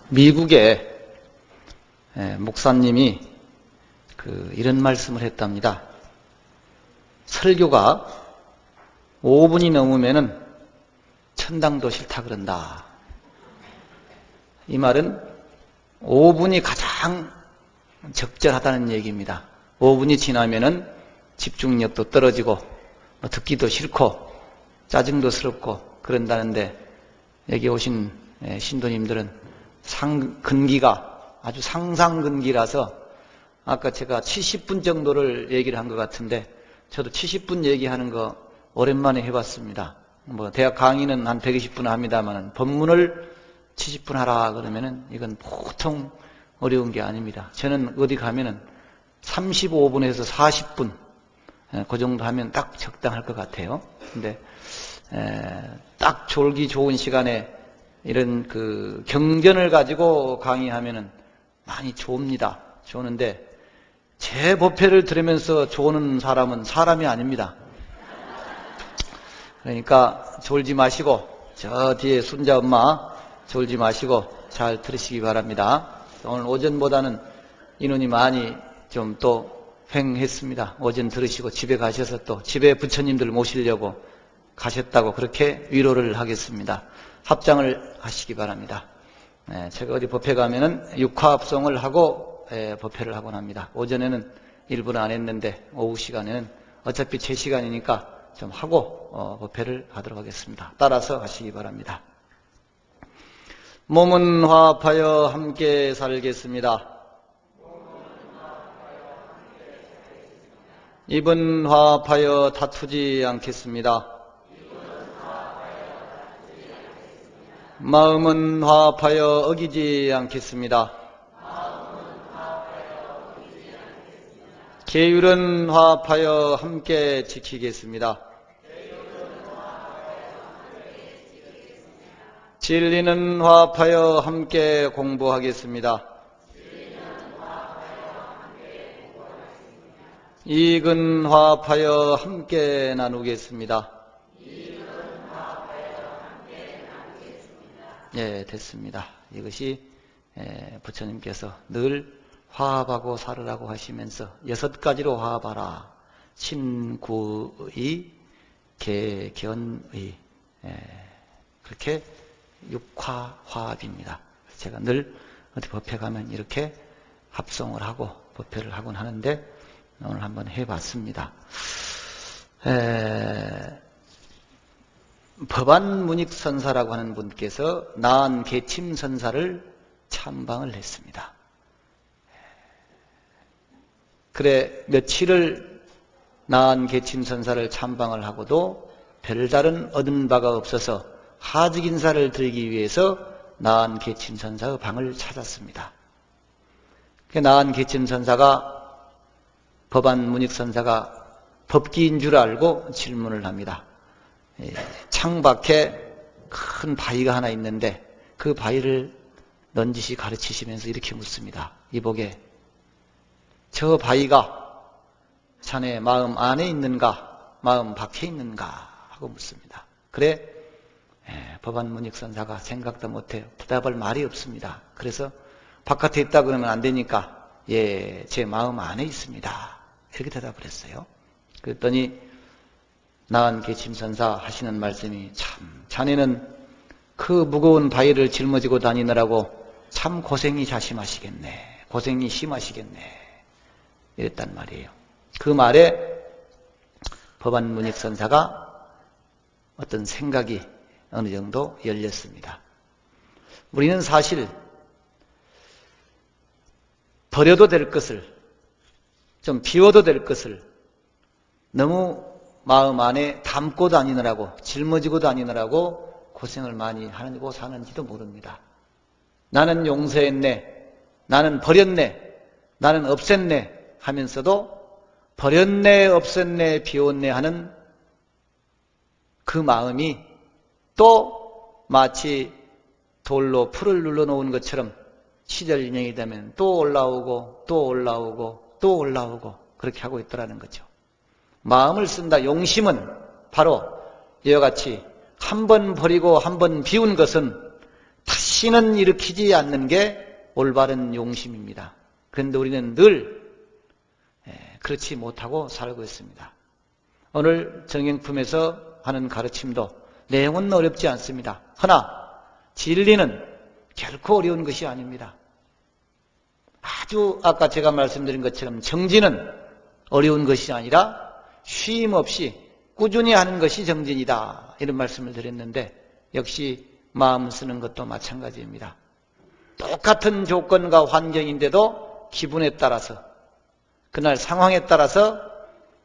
미국의 목사님이 이런 말씀을 했답니다. 설교가 5분이 넘으면은 천당도 싫다 그런다. 이 말은 5분이 가장 적절하다는 얘기입니다. 5분이 지나면은 집중력도 떨어지고 듣기도 싫고 짜증도 스럽고 그런다는데, 여기 오신 신도님들은 근기가 아주 상상근기라서 아까 제가 70분 정도를 얘기를 한 것 같은데, 저도 70분 얘기하는 거 오랜만에 해봤습니다. 대학 강의는 한 120분 합니다만 법문을 70분 하라 그러면은 이건 보통 어려운 게 아닙니다. 저는 어디 가면은 35분에서 40분 그 정도 하면 딱 적당할 것 같아요. 근데 딱 졸기 좋은 시간에 이런 경전을 가지고 강의하면은 많이 좋습니다. 좋은데 제 법회를 들으면서 좋은 사람은 사람이 아닙니다. 그러니까 졸지 마시고, 저 뒤에 순자 엄마 졸지 마시고 잘 들으시기 바랍니다. 오늘 오전보다는 인원이 많이 좀 또 횡했습니다. 오전 들으시고 집에 가셔서 또 집에 부처님들 모시려고 가셨다고 그렇게 위로를 하겠습니다. 합장을 하시기 바랍니다. 제가 어디 법회 가면은 육화합송을 하고 법회를 하곤 합니다. 오전에는 일부러 안 했는데 오후 시간에는 어차피 제 시간이니까 좀 하고 법회를 하도록 하겠습니다. 따라서 하시기 바랍니다. 몸은 화합하여 함께 살겠습니다. 입은 화합하여 다투지 않겠습니다. 마음은 화합하여 어기지 않겠습니다. 계율은 화합하여 함께 지키겠습니다. 진리는 화합하여 함께 공부하겠습니다. 이익은 화합하여 함께 나누겠습니다. 예, 됐습니다. 이것이 부처님께서 늘 화합하고 살으라고 하시면서 6가지로 화합하라. 친구의, 개견의, 그렇게 육화화합입니다. 제가 늘 어디 법회 가면 이렇게 합성을 하고 법회를 하곤 하는데 오늘 한번 해봤습니다. 법안문익선사라고 하는 분께서 나한개침선사를 참방을 했습니다. 그래 며칠을 나한개침선사를 참방을 하고도 별다른 얻은 바가 없어서 하직인사를 드리기 위해서 나한개침선사의 방을 찾았습니다. 나한개침선사가 법안문익선사가 법기인 줄 알고 질문을 합니다. 창밖에 큰 바위가 하나 있는데 그 바위를 넌지시 가르치시면서 이렇게 묻습니다. 이보게, 저 바위가 자네 마음 안에 있는가 마음 밖에 있는가 하고 묻습니다. 그래 법안문익선사가 생각도 못해 대답할 말이 없습니다. 그래서 바깥에 있다 그러면 안 되니까 예, 제 마음 안에 있습니다. 이렇게 대답을 했어요. 그랬더니 나한개침선사 하시는 말씀이, 참 자네는 그 무거운 바위를 짊어지고 다니느라고 참 고생이 자심하시겠네. 고생이 심하시겠네. 이랬단 말이에요. 그 말에 법안문익선사가 어떤 생각이 어느 정도 열렸습니다. 우리는 사실 버려도 될 것을, 좀 비워도 될 것을 너무 마음 안에 담고 다니느라고, 짊어지고 다니느라고 고생을 많이 하고 사는지도 모릅니다. 나는 용서했네, 나는 버렸네, 나는 없앴네 하면서도 버렸네, 없앴네, 비웠네 하는 그 마음이 또 마치 돌로 풀을 눌러놓은 것처럼 시절 인연이 되면 또 올라오고 또 올라오고 또 올라오고 그렇게 하고 있더라는 거죠. 마음을 쓴다. 용심은 바로 이와 같이 한 번 버리고 한 번 비운 것은 다 다시는 일으키지 않는 게 올바른 용심입니다. 그런데 우리는 늘 그렇지 못하고 살고 있습니다. 오늘 정행품에서 하는 가르침도 내용은 어렵지 않습니다. 허나 진리는 결코 어려운 것이 아닙니다. 아주 아까 제가 말씀드린 것처럼 정진은 어려운 것이 아니라 쉼 없이 꾸준히 하는 것이 정진이다, 이런 말씀을 드렸는데 역시 마음 쓰는 것도 마찬가지입니다. 똑같은 조건과 환경인데도 기분에 따라서 그날 상황에 따라서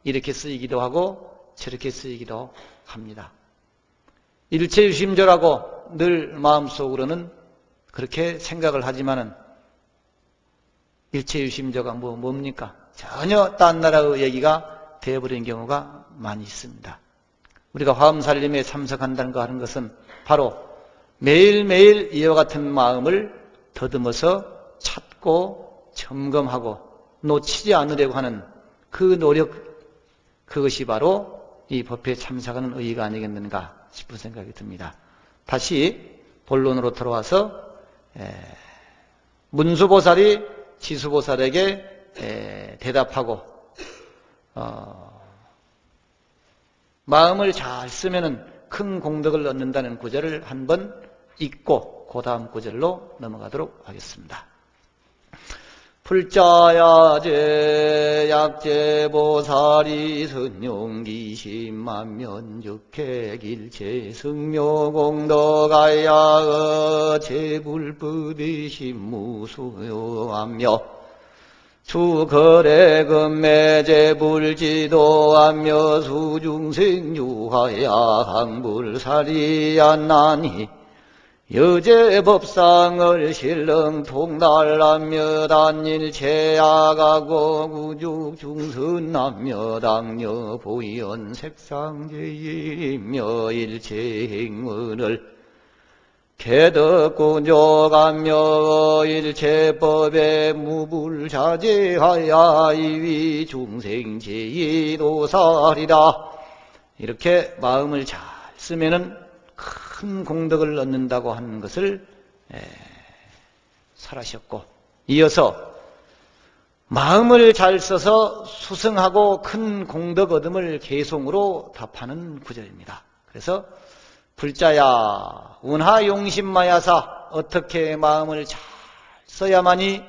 이렇게 쓰이기도 하고 저렇게 쓰이기도 합니다. 일체유심조라고 늘 마음속으로는 그렇게 생각을 하지만은 일체유심조가 뭡니까? 전혀 딴 나라의 얘기가 되어버린 경우가 많이 있습니다. 우리가 화엄살림에 참석한다는 거 하는 것은 바로 매일매일 이와 같은 마음을 더듬어서 찾고 점검하고 놓치지 않으려고 하는 그 노력, 그것이 바로 이 법회에 참석하는 의의가 아니겠는가 싶은 생각이 듭니다. 다시 본론으로 돌아와서 문수보살이 지수보살에게 대답하고 마음을 잘 쓰면은 큰 공덕을 얻는다는 구절을 한번 읽고 그 다음 구절로 넘어가도록 하겠습니다. 불자야제 약제보살이 선용기심만면적객일체 승묘공덕아야의 제불법이심무수요하며 주거래금매제불지도하며 수중생유하야 항불살이안나니 여제법상을 신릉통달하며 단일체약하고 구죽중선하며 당녀 보현색상제이며 일체행문을 개덕군조가며 일체법에 무불자제하야 이위 중생제의도살이다. 이렇게 마음을 잘 쓰면은 큰 공덕을 얻는다고 하는 것을 설하셨고, 이어서 마음을 잘 써서 수승하고 큰 공덕 얻음을 개송으로 답하는 구절입니다. 그래서 불자야 운하용심마야사, 어떻게 마음을 잘 써야만이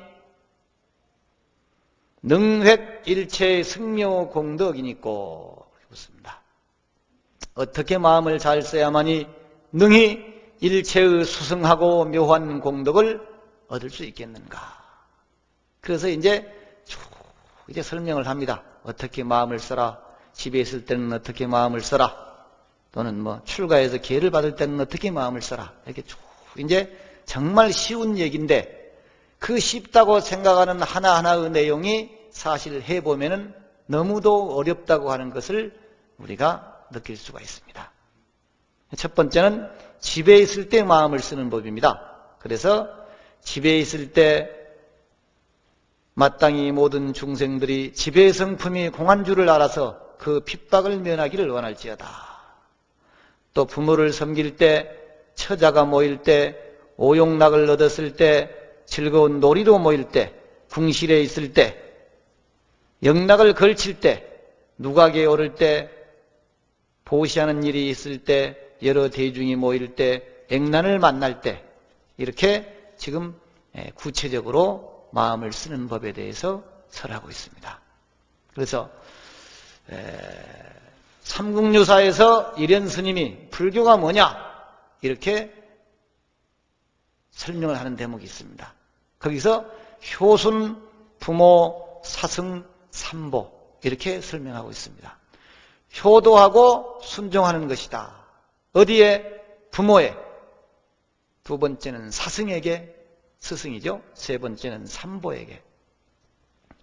능획일체 승묘 공덕이니꼬 묻습니다. 어떻게 마음을 잘 써야만이 능히 일체의 수승하고 묘한 공덕을 얻을 수 있겠는가? 그래서 이제 설명을 합니다. 어떻게 마음을 써라. 집에 있을 때는 어떻게 마음을 써라. 또는 출가해서 기회를 받을 때는 어떻게 마음을 써라. 이렇게 쭉 이제 정말 쉬운 얘기인데 그 쉽다고 생각하는 하나하나의 내용이 사실 해보면은 너무도 어렵다고 하는 것을 우리가 느낄 수가 있습니다. 첫 번째는 집에 있을 때 마음을 쓰는 법입니다. 그래서 집에 있을 때 마땅히 모든 중생들이 지배 성품이 공한 줄을 알아서 그 핍박을 면하기를 원할지어다. 또 부모를 섬길 때, 처자가 모일 때, 오용락을 얻었을 때, 즐거운 놀이로 모일 때, 궁실에 있을 때, 영락을 걸칠 때, 누각에 오를 때, 보시하는 일이 있을 때, 여러 대중이 모일 때, 액난을 만날 때, 이렇게 지금 구체적으로 마음을 쓰는 법에 대해서 설하고 있습니다. 그래서 삼국유사에서 이련 스님이 불교가 뭐냐 이렇게 설명을 하는 대목이 있습니다. 거기서 효순, 부모, 사승, 삼보 이렇게 설명하고 있습니다. 효도하고 순종하는 것이다. 어디에? 부모에. 두 번째는 사승에게, 스승이죠. 세 번째는 삼보에게.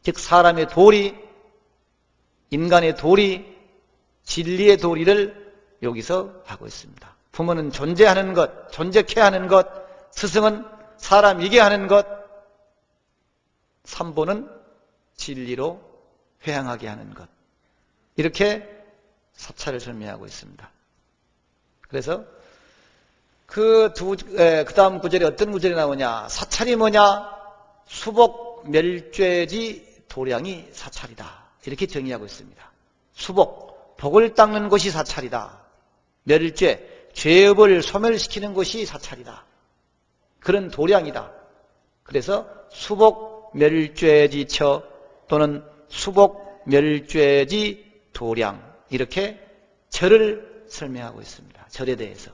즉 사람의 도리, 인간의 도리, 진리의 도리를 여기서 하고 있습니다. 부모는 존재하는 것, 존재케 하는 것, 스승은 사람이게 하는 것, 삼보는 진리로 회항하게 하는 것. 이렇게 사찰을 설명하고 있습니다. 그래서 그 다음 구절에 어떤 구절이 나오냐? 사찰이 뭐냐? 수복 멸죄지 도량이 사찰이다. 이렇게 정의하고 있습니다. 수복, 복을 닦는 것이 사찰이다. 멸죄, 죄업을 소멸시키는 것이 사찰이다. 그런 도량이다. 그래서 수복 멸죄지처 또는 수복 멸죄지 도량, 이렇게 절을 설명하고 있습니다. 절에 대해서.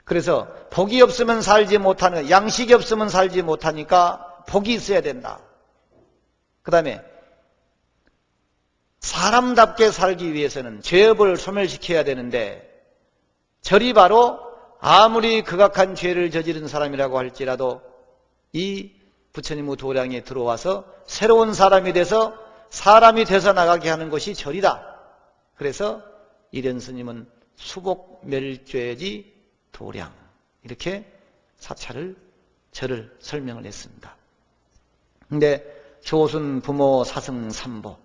그래서 복이 없으면 살지 못하는, 양식이 없으면 살지 못하니까 복이 있어야 된다. 그 다음에 사람답게 살기 위해서는 죄업을 소멸시켜야 되는데, 절이 바로 아무리 극악한 죄를 저지른 사람이라고 할지라도 이 부처님의 도량에 들어와서 새로운 사람이 돼서 나가게 하는 것이 절이다. 그래서 이련 스님은 수복 멸죄지 도량, 이렇게 절을 설명을 했습니다. 근데 효순 부모 사승 삼보,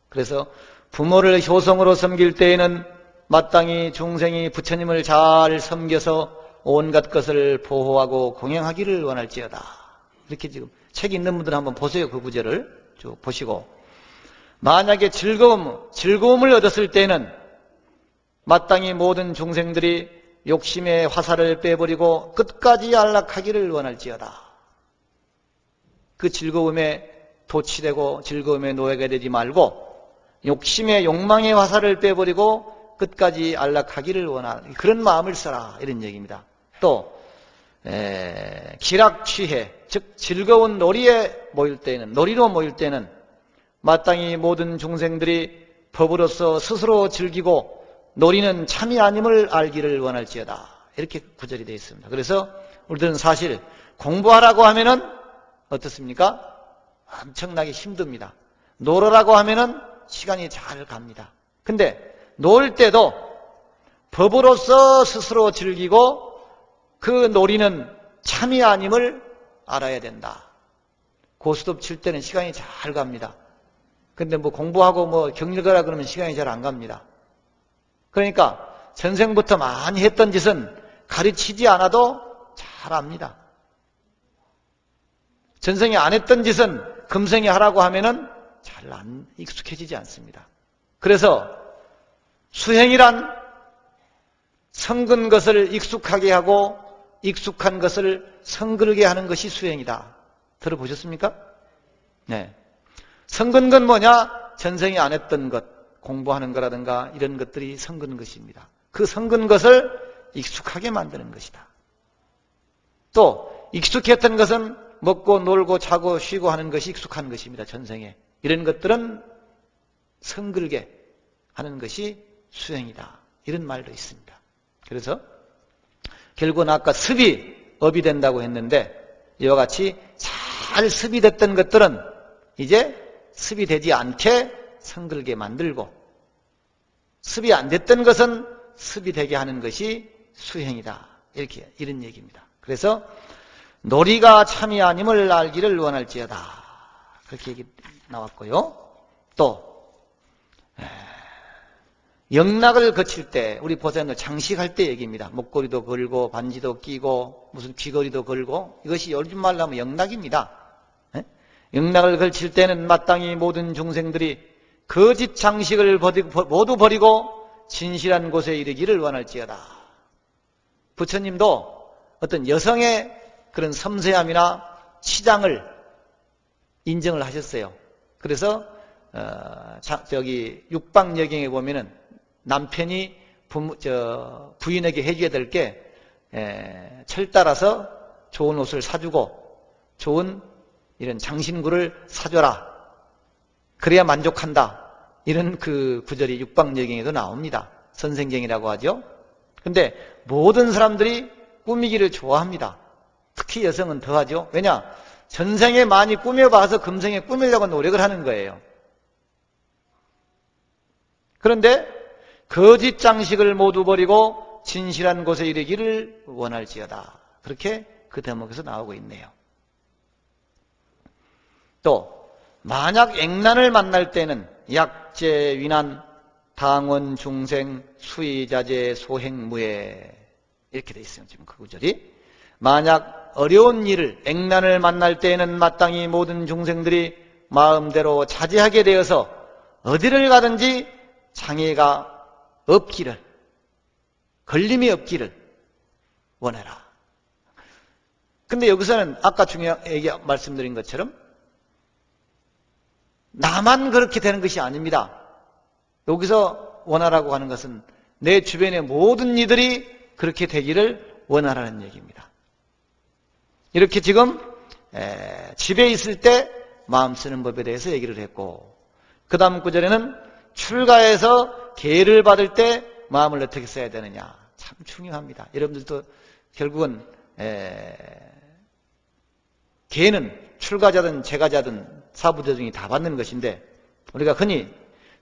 그래서 부모를 효성으로 섬길 때에는 마땅히 중생이 부처님을 잘 섬겨서 온갖 것을 보호하고 공양하기를 원할지어다. 이렇게 지금 책 있는 분들은 한번 보세요. 그 구절을 쭉 보시고, 만약에 즐거움을 얻었을 때는 마땅히 모든 중생들이 욕심의 화살을 빼버리고 끝까지 안락하기를 원할지어다. 그 즐거움에 도취되고 즐거움에 노예가 되지 말고 욕심의 욕망의 화살을 빼버리고 끝까지 안락하기를 원하는 그런 마음을 써라, 이런 얘기입니다. 또 기락취해, 즉 즐거운 놀이로 모일 때는 마땅히 모든 중생들이 법으로서 스스로 즐기고 놀이는 참이 아님을 알기를 원할지어다. 이렇게 구절이 되어 있습니다. 그래서 우리들은 사실 공부하라고 하면은 어떻습니까? 엄청나게 힘듭니다. 놀으라고 하면은 시간이 잘 갑니다. 근데 놀 때도 법으로서 스스로 즐기고 그 놀이는 참이 아님을 알아야 된다. 고스톱 칠 때는 시간이 잘 갑니다. 근데 뭐 공부하고 경일 가라 그러면 시간이 잘 안 갑니다. 그러니까 전생부터 많이 했던 짓은 가르치지 않아도 잘 압니다. 전생에 안 했던 짓은 금생에 하라고 하면은 잘 안 익숙해지지 않습니다. 그래서 수행이란 성근 것을 익숙하게 하고 익숙한 것을 성글게 하는 것이 수행이다. 들어보셨습니까? 네. 성근 건 뭐냐? 전생에 안 했던 것, 공부하는 거라든가 이런 것들이 성근 것입니다. 그 성근 것을 익숙하게 만드는 것이다. 또 익숙했던 것은 먹고 놀고 자고 쉬고 하는 것이 익숙한 것입니다. 전생에. 이런 것들은 성글게 하는 것이 수행이다. 이런 말도 있습니다. 그래서 결국은 아까 습이 업이 된다고 했는데, 이와 같이 잘 습이 됐던 것들은 이제 습이 되지 않게 성글게 만들고, 습이 안 됐던 것은 습이 되게 하는 것이 수행이다. 이런 얘기입니다. 그래서 놀이가 참이 아님을 알기를 원할지어다. 그렇게 얘기 나왔고요. 또 영락을 거칠 때, 우리 보살님들 장식할 때 얘기입니다. 목걸이도 걸고 반지도 끼고 무슨 귀걸이도 걸고, 이것이 요즘 말로 하면 영락입니다. 영락을 걸칠 때는 마땅히 모든 중생들이 거짓 장식을 모두 버리고 진실한 곳에 이르기를 원할지어다. 부처님도 어떤 여성의 그런 섬세함이나 치장을 인정을 하셨어요. 그래서 육방여경에 보면은 남편이 부인에게 해줘야 될 게 철 따라서 좋은 옷을 사주고 좋은 이런 장신구를 사줘라. 그래야 만족한다. 이런 그 구절이 육방여경에도 나옵니다. 선생경이라고 하죠. 근데 모든 사람들이 꾸미기를 좋아합니다. 특히 여성은 더하죠. 왜냐? 전생에 많이 꾸며봐서 금생에 꾸미려고 노력을 하는 거예요. 그런데 거짓 장식을 모두 버리고 진실한 곳에 이르기를 원할지어다. 그렇게 그 대목에서 나오고 있네요. 또 만약 액난을 만날 때는 약재, 위난, 당원, 중생, 수의자재, 소행무예, 이렇게 돼 있어요. 지금 그 구절이. 만약 어려운 일을, 액난을 만날 때에는 마땅히 모든 중생들이 마음대로 자제하게 되어서 어디를 가든지 장애가 없기를, 걸림이 없기를 원해라. 근데 여기서는 아까 중요하게 말씀드린 것처럼 나만 그렇게 되는 것이 아닙니다. 여기서 원하라고 하는 것은 내 주변의 모든 이들이 그렇게 되기를 원하라는 얘기입니다. 이렇게 지금 집에 있을 때 마음 쓰는 법에 대해서 얘기를 했고, 그 다음 구절에는 출가해서 계를 받을 때 마음을 어떻게 써야 되느냐. 참 중요합니다. 여러분들도 결국은 계는 출가자든 재가자든 사부조정이 다 받는 것인데, 우리가 흔히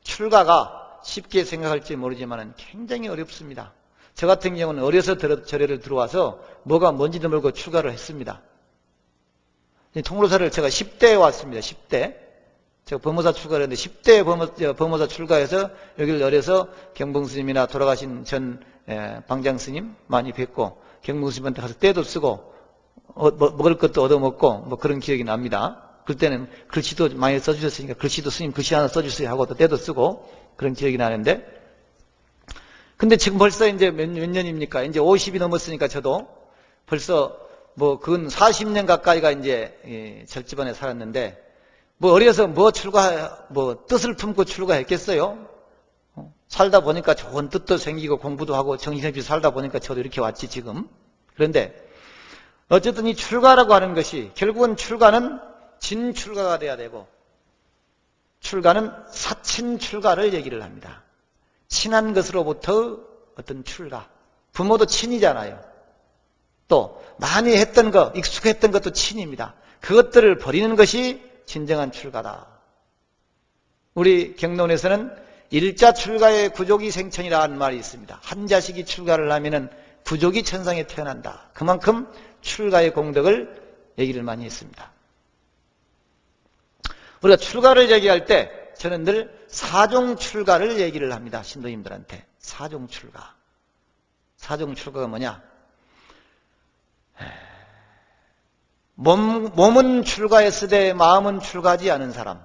출가가 쉽게 생각할지 모르지만 굉장히 어렵습니다. 저 같은 경우는 어려서 절에를 들어와서 뭐가 뭔지도 모르고 출가를 했습니다. 통로사를 제가 10대에 왔습니다. 10대. 제가 법무사 출가를 했는데 10대에 법무사 출가해서 여기를 어려서 경봉 스님이나 돌아가신 전 방장 스님 많이 뵙고 경봉 스님한테 가서 때도 쓰고 먹을 것도 얻어먹고 뭐 그런 기억이 납니다. 그때는 글씨도 많이 써주셨으니까 글씨도 스님 글씨 하나 써주세요 하고 또 때도 쓰고 그런 기억이 나는데, 근데 지금 벌써 이제 몇 년입니까? 이제 50이 넘었으니까 저도 벌써 뭐 근 40년 가까이가 이제 절집안에 살았는데, 뭐 어려서 뭐 뜻을 품고 출가했겠어요? 살다 보니까 좋은 뜻도 생기고 공부도 하고 정신없이 살다 보니까 저도 이렇게 왔지 지금. 그런데 어쨌든 이 출가라고 하는 것이 결국은 출가는 진출가가 돼야 되고, 출가는 사친 출가를 얘기를 합니다. 친한 것으로부터 어떤 출가. 부모도 친이잖아요. 또 많이 했던 것, 익숙했던 것도 친입니다. 그것들을 버리는 것이 진정한 출가다. 우리 경론에서는 일자 출가의 구족이 생천이라는 말이 있습니다. 한 자식이 출가를 하면은 구족이 천상에 태어난다. 그만큼 출가의 공덕을 얘기를 많이 했습니다. 우리가 출가를 얘기할 때 저는 늘 사종 출가를 얘기를 합니다. 신도님들한테. 사종 출가. 사종 출가가 뭐냐? 몸은 출가했으되 마음은 출가하지 않은 사람.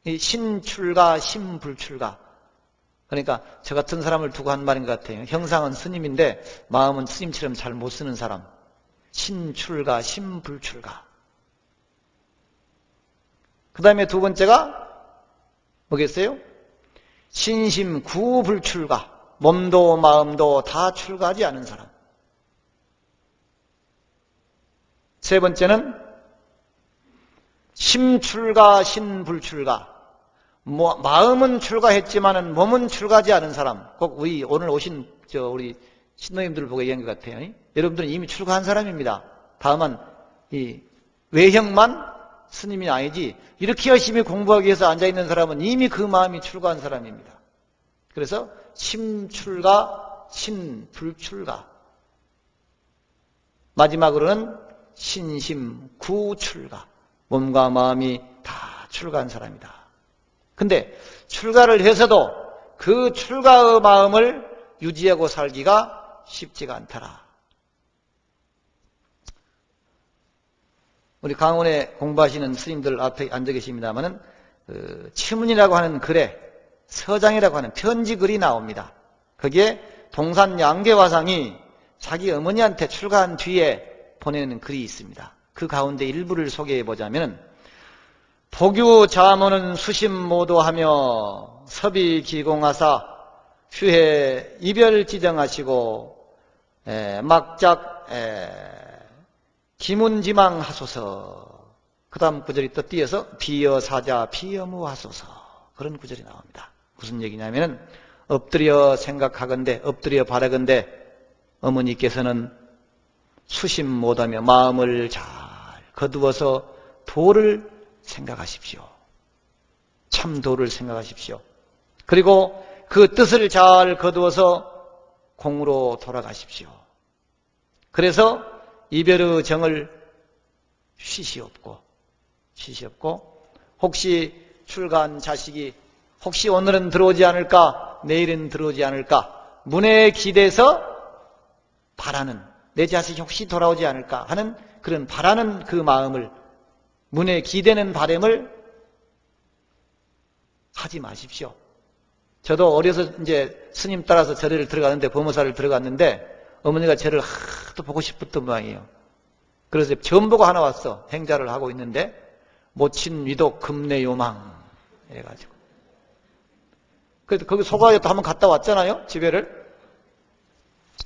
이 신출가, 신불출가. 그러니까 저 같은 사람을 두고 한 말인 것 같아요. 형상은 스님인데 마음은 스님처럼 잘 못 쓰는 사람. 신출가, 신불출가. 그 다음에 두 번째가 뭐겠어요? 신심구불출가. 몸도 마음도 다 출가하지 않은 사람. 세 번째는 심출가, 신불출가. 마음은 출가했지만은 몸은 출가하지 않은 사람. 꼭 우리 오늘 오신 우리 신도님들을 보고 얘기한 것 같아요. 여러분들은 이미 출가한 사람입니다. 다만 이 외형만 스님이 아니지, 이렇게 열심히 공부하기 위해서 앉아있는 사람은 이미 그 마음이 출가한 사람입니다. 그래서 심출가, 신불출가. 마지막으로는 신심구출가. 몸과 마음이 다 출가한 사람이다. 근데 출가를 해서도 그 출가의 마음을 유지하고 살기가 쉽지가 않더라. 우리 강원에 공부하시는 스님들 앞에 앉아 계십니다마는 치문이라고 하는 글에 서장이라고 하는 편지 글이 나옵니다. 거기에 동산 양계화상이 자기 어머니한테 출가한 뒤에 보내는 글이 있습니다. 그 가운데 일부를 소개해 보자면, 복유 자모는 수심모도하며 섭이 기공하사 휴해 이별 지정하시고 막작 기문지망하소서. 그 다음 구절이 또 띄어서 비여사자 비여무하소서. 그런 구절이 나옵니다. 무슨 얘기냐면 엎드려 생각하건대, 엎드려 바라건대 어머니께서는 수심 못하며 마음을 잘 거두어서 도를 생각하십시오. 참 도를 생각하십시오. 그리고 그 뜻을 잘 거두어서 공으로 돌아가십시오. 그래서 이별의 정을 쉬시옵고 혹시 출가한 자식이 혹시 오늘은 들어오지 않을까, 내일은 들어오지 않을까, 문에 기대서 바라는, 내 자식이 혹시 돌아오지 않을까 하는 그런 바라는 그 마음을, 문에 기대는 바람을 하지 마십시오. 저도 어려서 이제 스님 따라서 절에를 들어가는데, 범어사를 들어갔는데 어머니가 저를 하도 보고 싶었던 모양이에요. 그래서 전보가 하나 왔어. 행자를 하고 있는데 모친 위독 금내 요망 해가지고. 그래서 거기 소가였다 한번 갔다 왔잖아요, 집에를.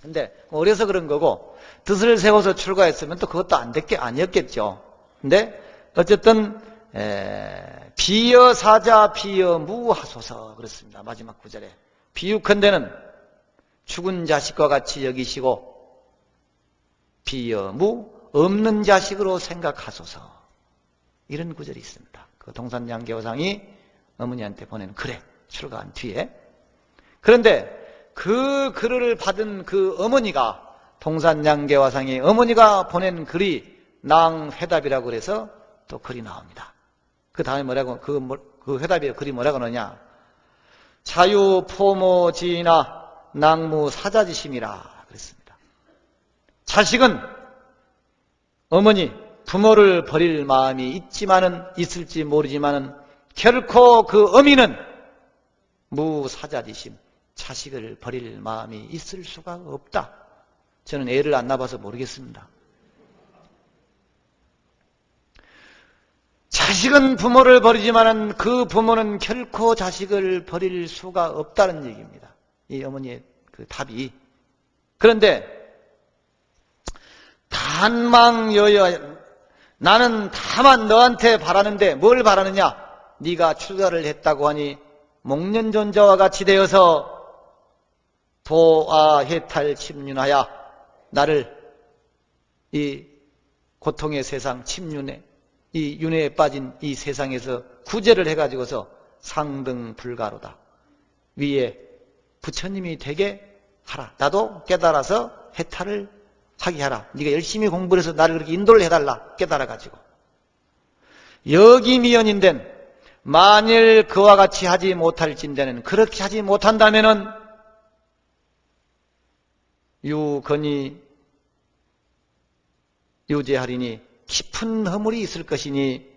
근데 어려서 그런 거고, 뜻을 세워서 출가했으면 또 그것도 아니었겠죠. 근데 어쨌든 비여 사자 비여 무하소서 그렇습니다. 마지막 구절에 비유컨대는 죽은 자식과 같이 여기시고 비여 무 없는 자식으로 생각하소서, 이런 구절이 있습니다. 그 동산양계화상이 어머니한테 보낸 글에 출가한 뒤에. 그런데 그 글을 받은 그 어머니가, 동산양계화상의 어머니가 보낸 글이 낭회답이라고 그래서 또 글이 나옵니다. 그 다음에 뭐라고, 그 회답의 글이 뭐라고 하느냐. 자유포모지나 낭무사자지심이라 그랬습니다. 자식은 어머니, 부모를 버릴 마음이 있을지 모르지만은 결코 그 어미는 무사자지심, 자식을 버릴 마음이 있을 수가 없다. 저는 애를 안 낳아서 모르겠습니다. 자식은 부모를 버리지만은 그 부모는 결코 자식을 버릴 수가 없다는 얘기입니다. 이 어머니의 그 답이. 그런데 단망여여, 나는 다만 너한테 바라는데 뭘 바라느냐? 네가 출가를 했다고 하니 목련존자와 같이 되어서 도아해탈 침륜하여 나를 이 고통의 세상, 침륜에, 이 윤회에 빠진 이 세상에서 구제를 해가지고서 상등불가로다, 위에 부처님이 되게 하라. 나도 깨달아서 해탈을 하게 하라. 네가 열심히 공부를 해서 나를 그렇게 인도를 해달라. 깨달아가지고. 여기미연인된, 만일 그와 같이 하지 못할진대는, 그렇게 하지 못한다면은 유건이 유제하리니 깊은 허물이 있을 것이니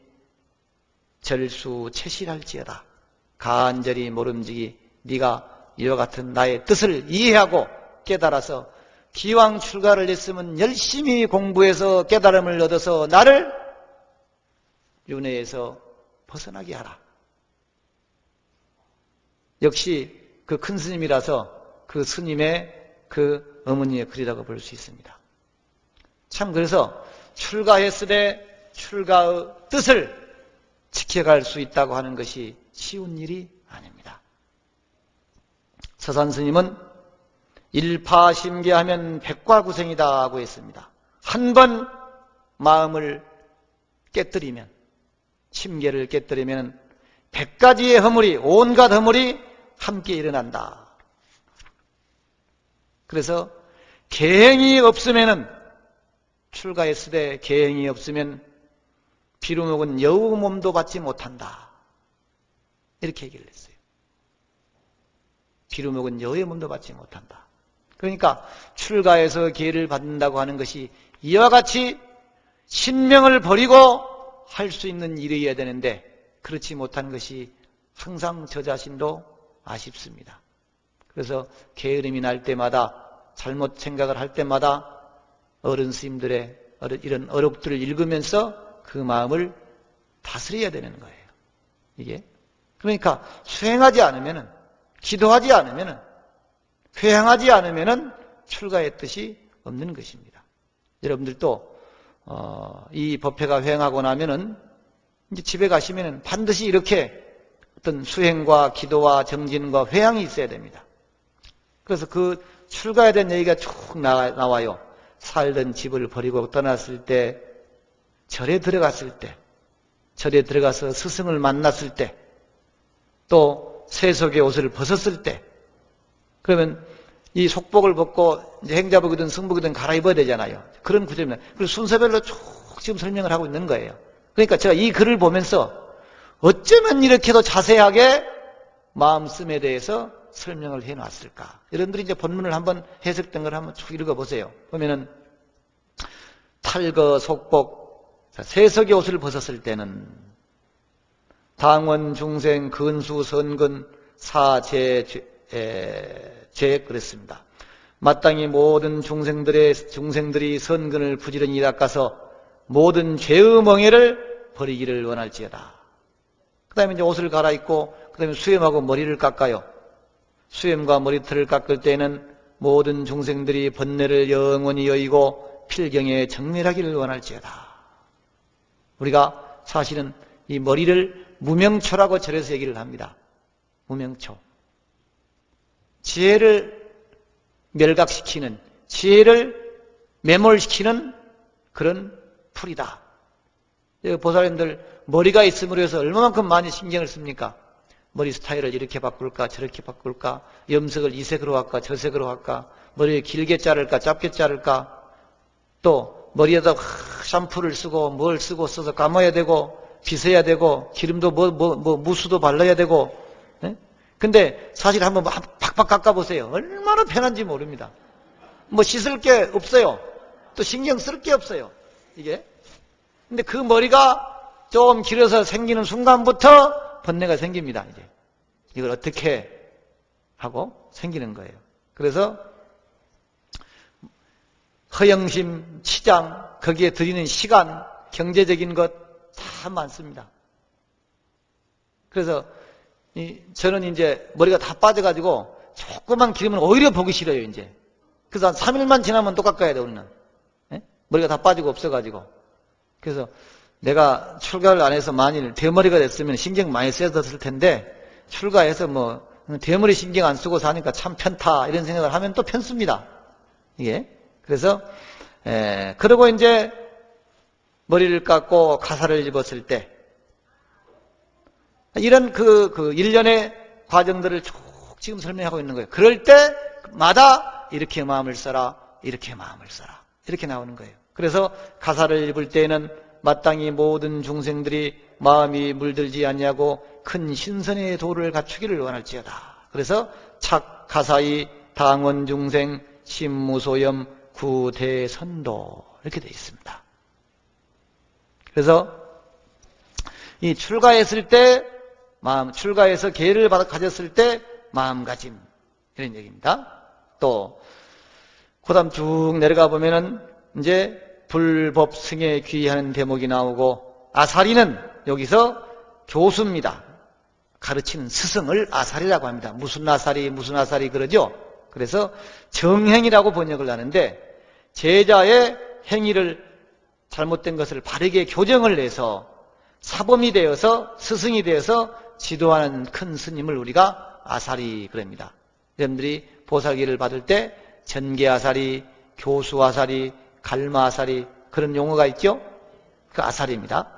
절수체실할지어다. 간절히 모름지기 네가 이와 같은 나의 뜻을 이해하고 깨달아서 기왕 출가를 했으면 열심히 공부해서 깨달음을 얻어서 나를 윤회에서 벗어나게 하라. 역시 그 큰 스님이라서 그 스님의 그 어머니의 글이라고 볼 수 있습니다. 참, 그래서 출가했으되 출가의 뜻을 지켜갈 수 있다고 하는 것이 쉬운 일이 아닙니다. 서산 스님은 일파심계하면 백과구생이다 하고 했습니다. 한 번 마음을 깨뜨리면, 심계를 깨뜨리면 100가지의 허물이, 온갖 허물이 함께 일어난다. 그래서 계행이 없으면은, 출가했으되 계행이 없으면 피로 먹은 여우 몸도 받지 못한다. 이렇게 얘기를 했어요. 피로 먹은 여우의 몸도 받지 못한다. 그러니까 출가해서 기회를 받는다고 하는 것이 이와 같이 신명을 버리고 할 수 있는 일이어야 되는데, 그렇지 못한 것이 항상 저 자신도 아쉽습니다. 그래서 게으름이 날 때마다, 잘못 생각을 할 때마다 어른 스님들의 이런 어록들을 읽으면서 그 마음을 다스려야 되는 거예요. 이게. 그러니까 수행하지 않으면은, 기도하지 않으면은, 회향하지 않으면은 출가의 뜻이 없는 것입니다. 여러분들도 이 법회가 회행하고 나면은 이제 집에 가시면은 반드시 이렇게 어떤 수행과 기도와 정진과 회향이 있어야 됩니다. 그래서 그 출가에 대한 얘기가 쭉 나와요. 살던 집을 버리고 떠났을 때, 절에 들어갔을 때, 절에 들어가서 스승을 만났을 때, 또 세속의 옷을 벗었을 때, 그러면 이 속복을 벗고 이제 행자복이든 승복이든 갈아입어야 되잖아요. 그런 구절입니다. 그래서 순서별로 쭉 지금 설명을 하고 있는 거예요. 그러니까 제가 이 글을 보면서 어쩌면 이렇게도 자세하게 마음씀에 대해서 설명을 해놨을까? 여러분들이 이제 본문을 한번 해석된 걸 한번 쭉 읽어보세요. 보면은 탈거, 속복, 세석의 옷을 벗었을 때는 당원, 중생, 근수, 선근, 사제, 죄 그랬습니다. 마땅히 모든 중생들이 선근을 부지런히 닦아서 모든 죄의 멍에를 버리기를 원할지어다. 그 다음에 이제 옷을 갈아입고 그 다음에 수염하고 머리를 깎아요. 수염과 머리털을 깎을 때는 모든 중생들이 번뇌를 영원히 여의고 필경에 정멸하기를 원할지어다. 우리가 사실은 이 머리를 무명초라고 절에서 얘기를 합니다. 무명초. 지혜를 멸각시키는, 지혜를 매몰시키는 그런 풀이다. 보살님들 머리가 있음으로 해서 얼마만큼 많이 신경을 씁니까? 머리 스타일을 이렇게 바꿀까 저렇게 바꿀까, 염색을 이 색으로 할까 저 색으로 할까, 머리를 길게 자를까 짧게 자를까, 또 머리에다 샴푸를 쓰고 뭘 쓰고 써서 감아야 되고 빗어야 되고 기름도 무수도 발라야 되고. 근데 사실 한번 박박 깎아보세요. 얼마나 편한지 모릅니다. 뭐 씻을 게 없어요. 또 신경 쓸 게 없어요. 이게. 근데 그 머리가 좀 길어서 생기는 순간부터 번뇌가 생깁니다. 이제 이걸 어떻게 하고 생기는 거예요. 그래서 허영심, 치장, 거기에 들이는 시간, 경제적인 것 다 많습니다. 그래서 저는 이제 머리가 다 빠져가지고 조그만 기르면 오히려 보기 싫어요. 이제 그래서 한 3일만 지나면 또 깎아야 돼. 우리는 머리가 다 빠지고 없어가지고. 그래서 내가 출가를 안 해서 만일 대머리가 됐으면 신경 많이 써졌을 텐데, 출가해서 뭐 대머리 신경 안 쓰고 사니까 참 편타 이런 생각을 하면 또 편습니다. 이게. 그래서 그러고 이제 머리를 깎고 가사를 입었을 때 이런 그 일련의 과정들을 쭉 지금 설명하고 있는 거예요. 그럴 때마다 이렇게 마음을 써라, 이렇게 마음을 써라, 이렇게 나오는 거예요. 그래서 가사를 입을 때에는 마땅히 모든 중생들이 마음이 물들지 않냐고 큰 신선의 도를 갖추기를 원할지어다. 그래서 착, 가사이, 당원, 중생, 심무소염, 구대선도 이렇게 되어 있습니다. 그래서 이 출가했을 때 마음, 출가해서 계를 가졌을 때 마음가짐 이런 얘기입니다. 또 그다음 쭉 내려가 보면은 이제 불법승에 귀의하는 대목이 나오고, 아사리는 여기서 교수입니다. 가르치는 스승을 아사리라고 합니다. 무슨 아사리 그러죠. 그래서 정행이라고 번역을 하는데, 제자의 행위를 잘못된 것을 바르게 교정을 내서 사범이 되어서 스승이 되어서 지도하는 큰 스님을 우리가 아사리 그럽니다. 여러분들이 보살기를 받을 때 전계아사리, 교수아사리, 갈마아사리 그런 용어가 있죠? 그 아사리입니다.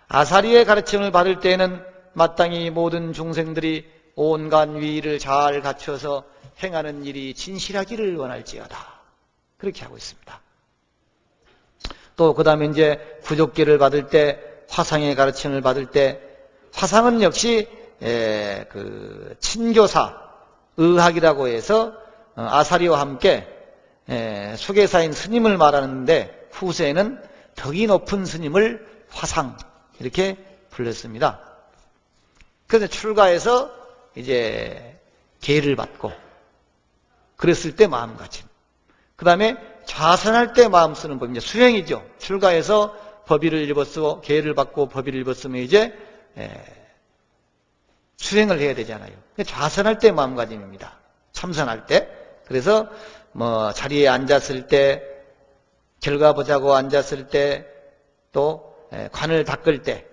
아사리의 가르침을 받을 때에는 마땅히 모든 중생들이 온갖 위의를 잘 갖춰서 행하는 일이 진실하기를 원할지어다. 그렇게 하고 있습니다. 또 그 다음에 이제 구족기를 받을 때, 화상의 가르침을 받을 때, 화상은 역시 그 친교사, 의학이라고 해서 아사리와 함께 수계사인 스님을 말하는데, 후세에는 덕이 높은 스님을 화상 이렇게 불렀습니다. 그래서 출가해서 이제 계를 받고 그랬을 때 마음가짐. 그 다음에 좌선할 때 마음 쓰는 법입니다. 수행이죠. 출가해서 법의를 입었고 계를 받고 법의를 입었으면 이제 수행을 해야 되잖아요. 좌선할 때 마음가짐입니다. 참선할 때. 그래서 뭐 자리에 앉았을 때, 결과 보자고 앉았을 때, 또 관을 닦을 때,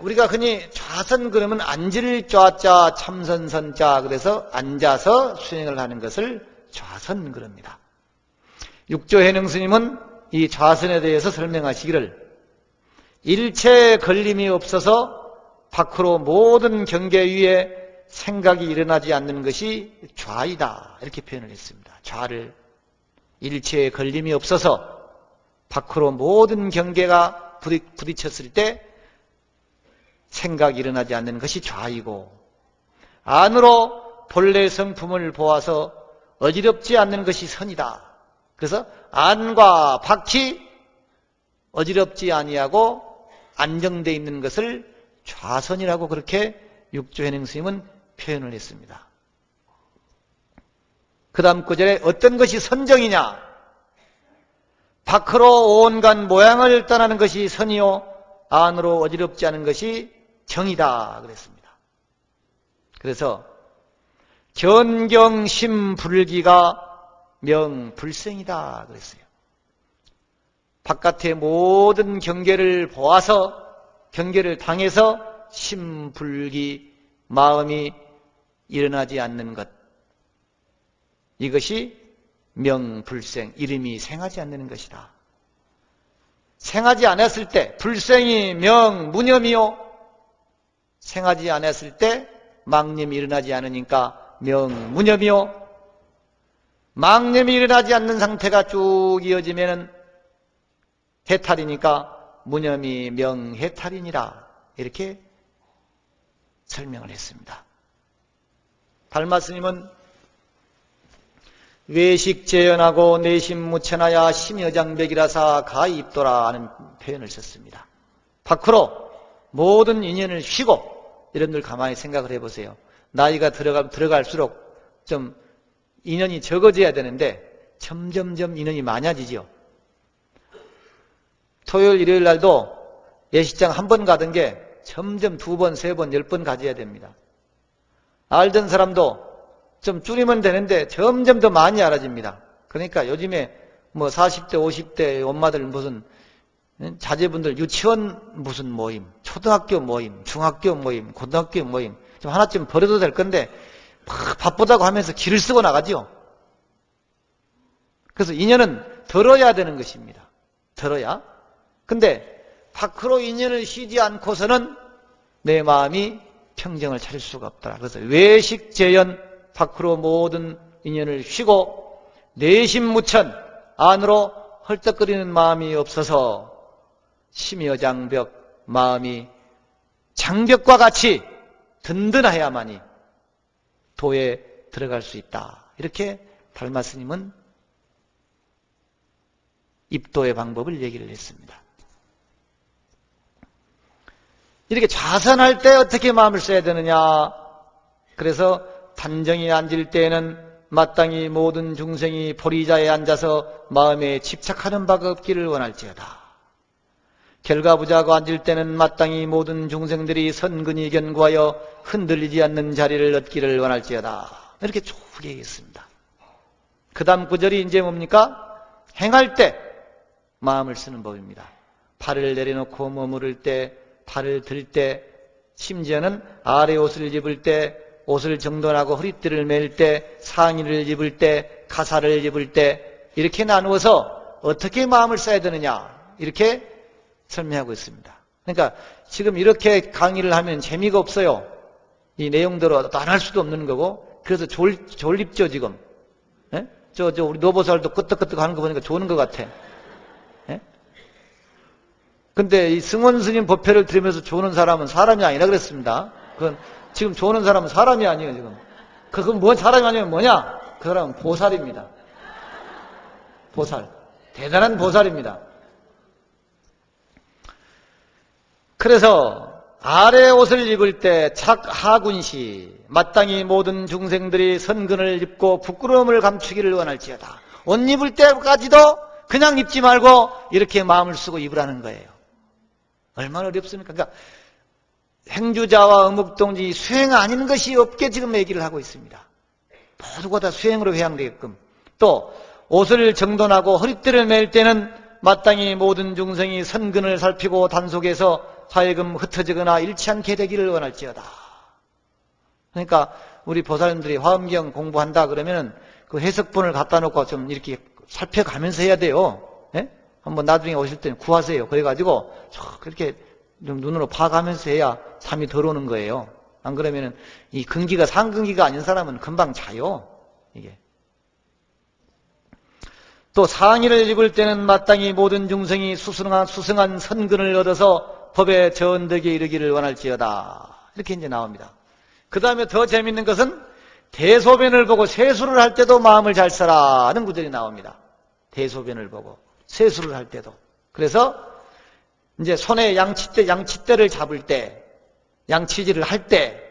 우리가 흔히 좌선 그러면 앉을 좌자 참선선자, 그래서 앉아서 수행을 하는 것을 좌선 그럽니다. 육조해능 스님은 이 좌선에 대해서 설명하시기를, 일체의 걸림이 없어서 밖으로 모든 경계 위에 생각이 일어나지 않는 것이 좌이다 이렇게 표현을 했습니다. 좌를, 일체의 걸림이 없어서 밖으로 모든 경계가 부딪혔을 때 생각이 일어나지 않는 것이 좌이고, 안으로 본래 성품을 보아서 어지럽지 않는 것이 선이다. 그래서 안과 밖이 어지럽지 아니하고 안정되어 있는 것을 좌선이라고 그렇게 육조현행 스님은 표현을 했습니다. 그 다음 구절에 어떤 것이 선정이냐? 밖으로 온갖 모양을 떠나는 것이 선이요 안으로 어지럽지 않은 것이 정이다 그랬습니다. 그래서 견경심불기가 명불생이다 그랬어요. 바깥의 모든 경계를 보아서 경계를 당해서 심불기 마음이 일어나지 않는 것, 이것이 명불생, 이름이 생하지 않는 것이다. 생하지 않았을 때 불생이 명무념이요, 생하지 않았을 때 망념이 일어나지 않으니까 명무념이요, 망념이 일어나지 않는 상태가 쭉 이어지면은 해탈이니까 무념이 명해탈이니라 이렇게 설명을 했습니다. 달마스님은 외식재연하고 내심무천하야 심여장백이라사 가입도라 하는 표현을 썼습니다. 밖으로 모든 인연을 쉬고, 여러분들 가만히 생각을 해보세요. 나이가 들어갈수록 좀 인연이 적어져야 되는데 점점점 인연이 많아지죠. 토요일 일요일 날도 예식장 한 번 가던 게 점점 2번, 3번, 10번 가져야 됩니다. 알던 사람도 좀 줄이면 되는데 점점 더 많이 알아집니다. 그러니까 요즘에 뭐 40대, 50대 엄마들 무슨 자제분들 유치원 무슨 모임, 초등학교 모임, 중학교 모임, 고등학교 모임 좀 하나쯤 버려도 될 건데 막 바쁘다고 하면서 길을 쓰고 나가죠. 그래서 인연은 들어야 되는 것입니다. 들어야. 근데 밖으로 인연을 쉬지 않고서는 내 마음이 평정을 찾을 수가 없더라. 그래서 외식재연, 밖으로 모든 인연을 쉬고 내심무천, 안으로 헐떡거리는 마음이 없어서 심여장벽, 마음이 장벽과 같이 든든해야만이 도에 들어갈 수 있다. 이렇게 달마스님은 입도의 방법을 얘기를 했습니다. 이렇게 좌선할 때 어떻게 마음을 써야 되느냐? 그래서 단정히 앉을 때에는 마땅히 모든 중생이 보리자에 앉아서 마음에 집착하는 바가 없기를 원할지어다. 결과부자고 앉을 때는 마땅히 모든 중생들이 선근히 견고하여 흔들리지 않는 자리를 얻기를 원할지어다. 이렇게 쭉 얘기했습니다. 그 다음 구절이 이제 뭡니까? 행할 때 마음을 쓰는 법입니다. 팔을 내려놓고 머무를 때, 팔을 들 때, 심지어는 아래 옷을 입을 때, 옷을 정돈하고 허리띠를 맬 때, 상의를 입을 때, 가사를 입을 때 이렇게 나누어서 어떻게 마음을 써야 되느냐 이렇게 설명하고 있습니다. 그러니까 지금 이렇게 강의를 하면 재미가 없어요. 이 내용대로 안 할 수도 없는 거고, 그래서 졸립죠 지금. 예? 우리 노보살도 끄떡끄떡 하는 거 보니까 좋은 것 같아. 예? 근데 이 승원 스님 법회를 들으면서 조는 사람은 사람이 아니라 그랬습니다. 그건 지금 조는 사람은 사람이 아니에요 지금. 그건 뭔 사람이 아니면 뭐냐? 그 사람은 보살입니다. 보살. 대단한 보살입니다. 그래서 아래 옷을 입을 때 착하군시 마땅히 모든 중생들이 선근을 입고 부끄러움을 감추기를 원할지어다. 옷 입을 때까지도 그냥 입지 말고 이렇게 마음을 쓰고 입으라는 거예요. 얼마나 어렵습니까? 그러니까 행주자와 어묵동지 수행 아닌 것이 없게 지금 얘기를 하고 있습니다. 모두가 다 수행으로 회양되게끔. 또 옷을 정돈하고 허리띠를 맬 때는 마땅히 모든 중생이 선근을 살피고 단속해서 하여금 흩어지거나 잃지 않게 되기를 원할지어다. 그러니까 우리 보살님들이 화엄경 공부한다 그러면 그 해석본을 갖다 놓고 좀 이렇게 살펴가면서 해야 돼요. 예? 한번 나중에 오실 때는 구하세요. 그래가지고 그렇게 좀 눈으로 파가면서 해야 잠이 덜 오는 거예요. 안 그러면은 이 근기가 상근기가 아닌 사람은 금방 자요. 이게. 또 상의를 입을 때는 마땅히 모든 중생이 수승한 선근을 얻어서 법의 전덕에 이르기를 원할지어다. 이렇게 이제 나옵니다. 그 다음에 더 재밌는 것은 대소변을 보고 세수를 할 때도 마음을 잘 써라 하는 구절이 나옵니다. 대소변을 보고 세수를 할 때도. 그래서 이제 손에 양치대를 잡을 때, 양치질을 할 때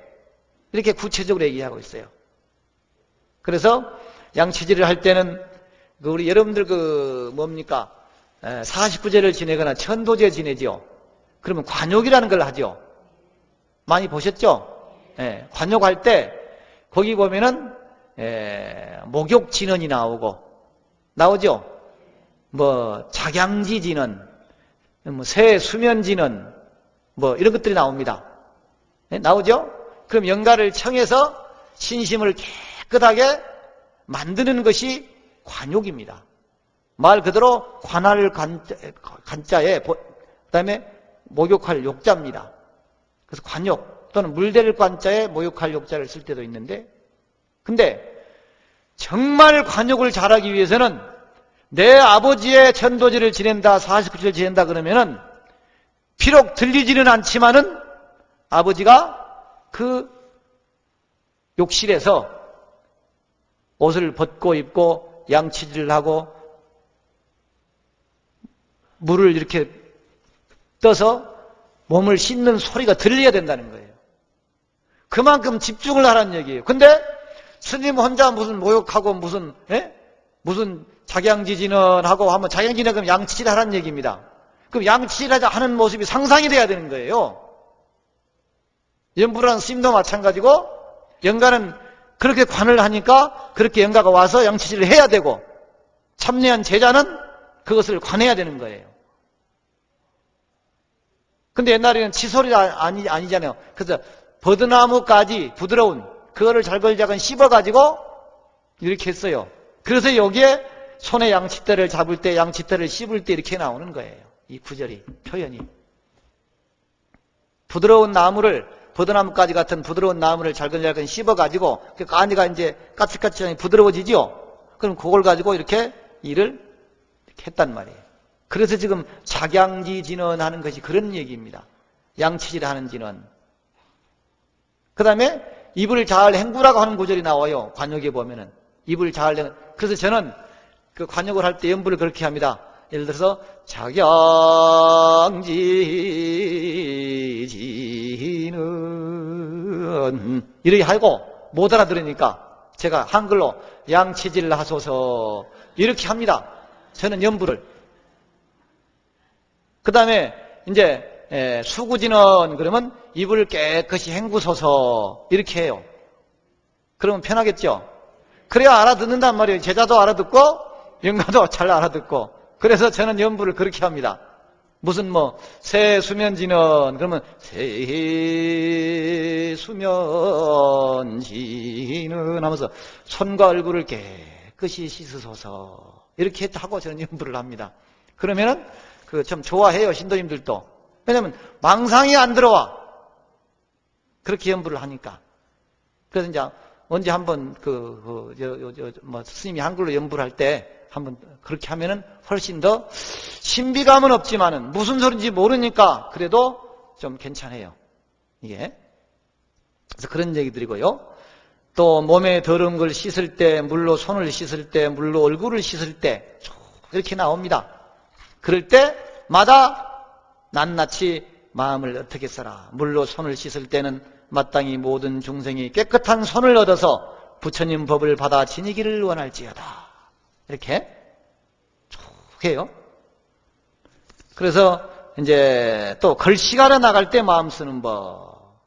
이렇게 구체적으로 얘기하고 있어요. 그래서 양치질을 할 때는 우리 여러분들 뭡니까? 49제를 지내거나 천도제 지내죠. 그러면 관욕이라는 걸 하죠. 많이 보셨죠? 관욕할 때 거기 보면은 목욕 진언이 나오죠. 뭐 작양지 진언, 뭐 새 수면 진언, 뭐 이런 것들이 나옵니다. 나오죠? 그럼 영가를 청해서 신심을 깨끗하게 만드는 것이 관욕입니다. 말 그대로 관할 간자에 그다음에 목욕할 욕자입니다. 그래서 관욕 또는 물댈 관자에 목욕할 욕자를 쓸 때도 있는데, 근데 정말 관욕을 잘하기 위해서는 내 아버지의 천도제를 지낸다, 49제를 지낸다 그러면은 비록 들리지는 않지만은 아버지가 그 욕실에서 옷을 벗고 입고 양치질을 하고 물을 이렇게 떠서 몸을 씻는 소리가 들려야 된다는 거예요. 그만큼 집중을 하라는 얘기예요. 근데 스님 혼자 무슨 모욕하고 무슨 작양지진은 하고 하면 작양지는 그럼 양치질 하라는 얘기입니다. 그럼 양치질 하는 모습이 상상이 돼야 되는 거예요. 연부라는 스님도 마찬가지고 영가는 그렇게 관을 하니까 그렇게 영가가 와서 양치질을 해야 되고 참여한 제자는 그것을 관해야 되는 거예요. 근데 옛날에는 치솔이가 아니잖아요. 그래서 버드나무까지 부드러운 그거를 잘걸작은 씹어가지고 이렇게 했어요. 그래서 여기에 손에 양치대를 잡을 때 양치대를 씹을 때 이렇게 나오는 거예요. 이 구절이, 표현이. 부드러운 나무를, 버드나무까지 같은 부드러운 나무를 잘근잘근 씹어가지고 그 가니가 이제 까칠까칠하니 부드러워지죠. 그럼 그걸 가지고 이렇게 일을 이렇게 했단 말이에요. 그래서 지금 작양지 진언하는 것이 그런 얘기입니다. 양치질 하는 진언. 그 다음에 입을 잘 헹구라고 하는 구절이 나와요. 관욕에 보면은. 입을 잘 그래서 저는 그 관욕을 할 때 연부를 그렇게 합니다. 예를 들어서 작양지 진언 이렇게 하고 못 알아들으니까 제가 한글로 양치질 하소서 이렇게 합니다. 저는 연부를. 그 다음에 이제 수구진언 그러면 입을 깨끗이 헹구소서 이렇게 해요. 그러면 편하겠죠? 그래야 알아듣는단 말이에요. 제자도 알아듣고 영가도 잘 알아듣고. 그래서 저는 연부를 그렇게 합니다. 무슨 새 수면진언 그러면 새 수면진언 하면서 손과 얼굴을 깨끗이 씻으소서 이렇게 하고 저는 연부를 합니다. 그러면은 참 좋아해요, 신도님들도. 왜냐면 망상이 안 들어와. 그렇게 연부를 하니까. 그래서 이제 언제 한번 스님이 한글로 연부를 할 때 한번 그렇게 하면은 훨씬 더 신비감은 없지만은 무슨 소리인지 모르니까 그래도 좀 괜찮아요. 이게. 그래서 그런 얘기 드리고요. 또 몸에 더러운 걸 씻을 때, 물로 손을 씻을 때, 물로 얼굴을 씻을 때 이렇게 나옵니다. 그럴 때마다 낱낱이 마음을 어떻게 써라. 물로 손을 씻을 때는 마땅히 모든 중생이 깨끗한 손을 얻어서 부처님 법을 받아 지니기를 원할지어다. 이렇게 쭉 해요. 그래서 이제 또 글씨가러 나갈 때 마음 쓰는 법.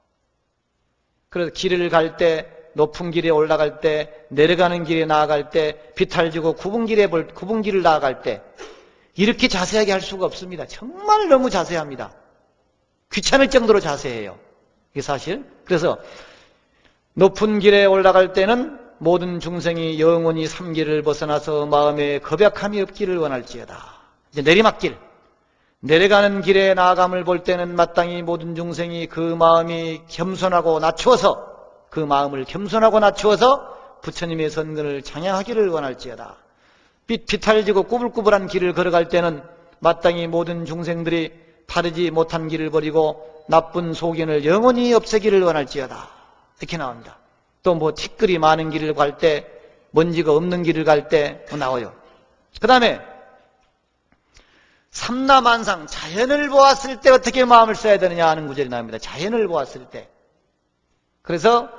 그래서 길을 갈 때, 높은 길에 올라갈 때, 내려가는 길에 나아갈 때, 비탈지고 굽은 길을 나아갈 때 이렇게 자세하게 할 수가 없습니다. 정말 너무 자세합니다. 귀찮을 정도로 자세해요. 이게 사실. 그래서 높은 길에 올라갈 때는 모든 중생이 영원히 삼길을 벗어나서 마음에 겁약함이 없기를 원할지어다. 이제 내리막길. 내려가는 길에 나아감을 볼 때는 마땅히 모든 중생이 그 마음이 겸손하고 낮추어서 그 마음을 겸손하고 낮추어서 부처님의 선근을 찬양하기를 원할지어다. 비탈지고 꾸불꾸불한 길을 걸어갈 때는 마땅히 모든 중생들이 바르지 못한 길을 버리고 나쁜 소견을 영원히 없애기를 원할지어다. 이렇게 나옵니다. 또 뭐 티끌이 많은 길을 갈 때, 먼지가 없는 길을 갈 때 나와요. 그 다음에 삼라만상, 자연을 보았을 때 어떻게 마음을 써야 되느냐 하는 구절이 나옵니다. 자연을 보았을 때. 그래서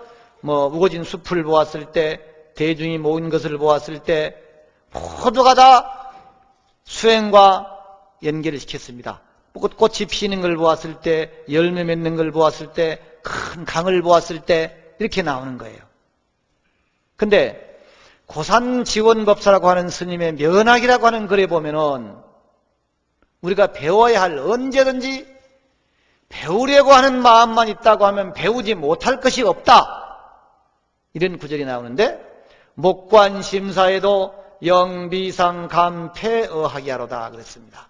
뭐 우거진 숲을 보았을 때, 대중이 모인 것을 보았을 때 모두가 다 수행과 연결을 시켰습니다. 꽃이 피는 걸 보았을 때, 열매 맺는 걸 보았을 때, 큰 강을 보았을 때 이렇게 나오는 거예요. 근데 고산지원법사라고 하는 스님의 면학이라고 하는 글에 보면은 우리가 배워야 할, 언제든지 배우려고 하는 마음만 있다고 하면 배우지 못할 것이 없다, 이런 구절이 나오는데, 목관심사에도 영비상감패어하기하로다 그랬습니다.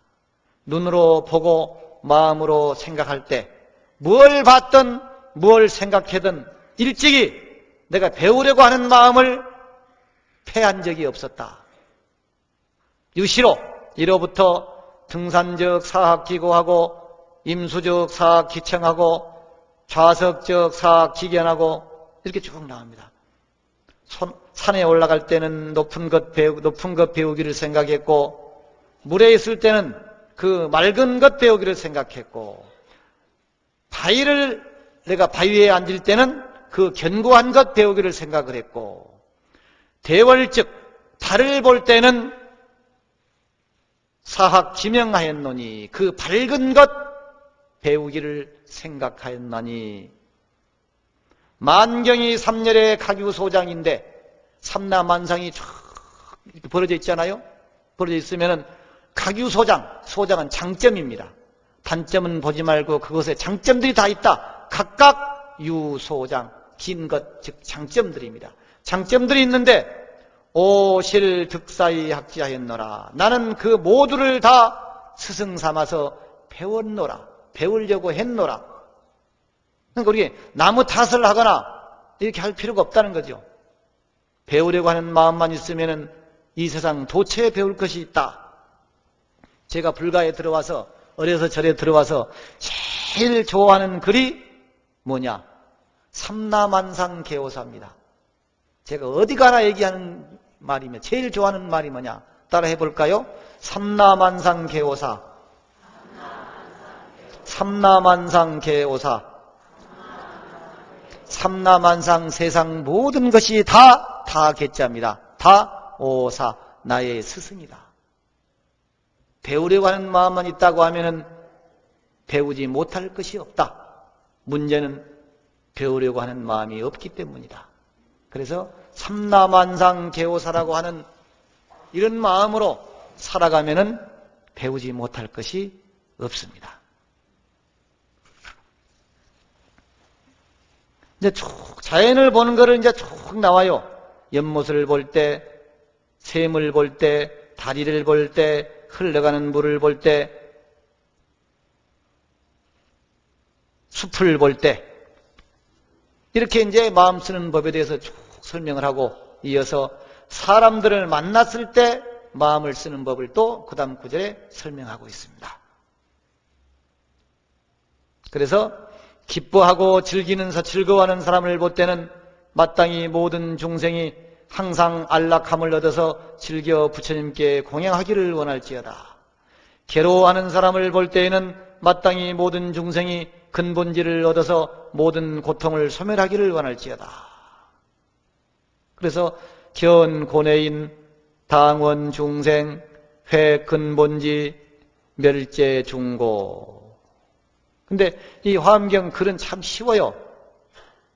눈으로 보고 마음으로 생각할 때 뭘 봤든 뭘 생각하든 일찍이 내가 배우려고 하는 마음을 패한 적이 없었다. 유시로 이로부터 등산적 사학기고하고 임수적 사학기청하고 좌석적 사학기견하고 이렇게 쭉 나옵니다. 산에 올라갈 때는 높은 것 배우기를 생각했고, 물에 있을 때는 그 맑은 것 배우기를 생각했고, 내가 바위에 앉을 때는 그 견고한 것 배우기를 생각을 했고, 대월즉 달을 볼 때는 사학 지명하였노니 그 밝은 것 배우기를 생각하였나니, 만경이 삼열의 가규소장인데 삼라만상이 쫙 이렇게 벌어져 있잖아요. 벌어져 있으면은 가규소장은 장점입니다. 단점은 보지 말고 그것에 장점들이 다 있다. 각각 유소장, 긴 것, 즉 장점들입니다. 장점들이 있는데 오실 득사이 학지하였노라. 나는 그 모두를 다 스승 삼아서 배웠노라. 배우려고 했노라. 그러니까 우리 나무 탓을 하거나 이렇게 할 필요가 없다는 거죠. 배우려고 하는 마음만 있으면 이 세상 도처에 배울 것이 있다. 제가 불가에 들어와서, 어려서 절에 들어와서 제일 좋아하는 글이 뭐냐? 삼라만상 개호사입니다. 제가 어디 가나 얘기하는 말이면 제일 좋아하는 말이 뭐냐? 따라 해볼까요? 삼라만상 개호사. 삼라만상 개호사. 삼라만상, 세상 모든 것이 다 개자입니다. 다 오사, 나의 스승이다. 배우려고 하는 마음만 있다고 하면은 배우지 못할 것이 없다. 문제는 배우려고 하는 마음이 없기 때문이다. 그래서 삼라만상 개호사라고 하는 이런 마음으로 살아가면은 배우지 못할 것이 없습니다. 이제 쭉 자연을 보는 거를 이제 쭉 나와요. 연못을 볼 때, 샘을 볼 때, 다리를 볼 때, 흘러가는 물을 볼 때, 숲을 볼 때, 이렇게 이제 마음 쓰는 법에 대해서 쭉 설명을 하고, 이어서 사람들을 만났을 때 마음을 쓰는 법을 또 그 다음 구절에 설명하고 있습니다. 그래서 기뻐하고 즐거워하는 사람을 볼 때는 마땅히 모든 중생이 항상 안락함을 얻어서 즐겨 부처님께 공양하기를 원할지어다. 괴로워하는 사람을 볼 때에는 마땅히 모든 중생이 근본지를 얻어서 모든 고통을 소멸하기를 원할지어다. 그래서 견고뇌인, 당원 중생, 회 근본지, 멸제 중고. 근데 이 화엄경 글은 참 쉬워요.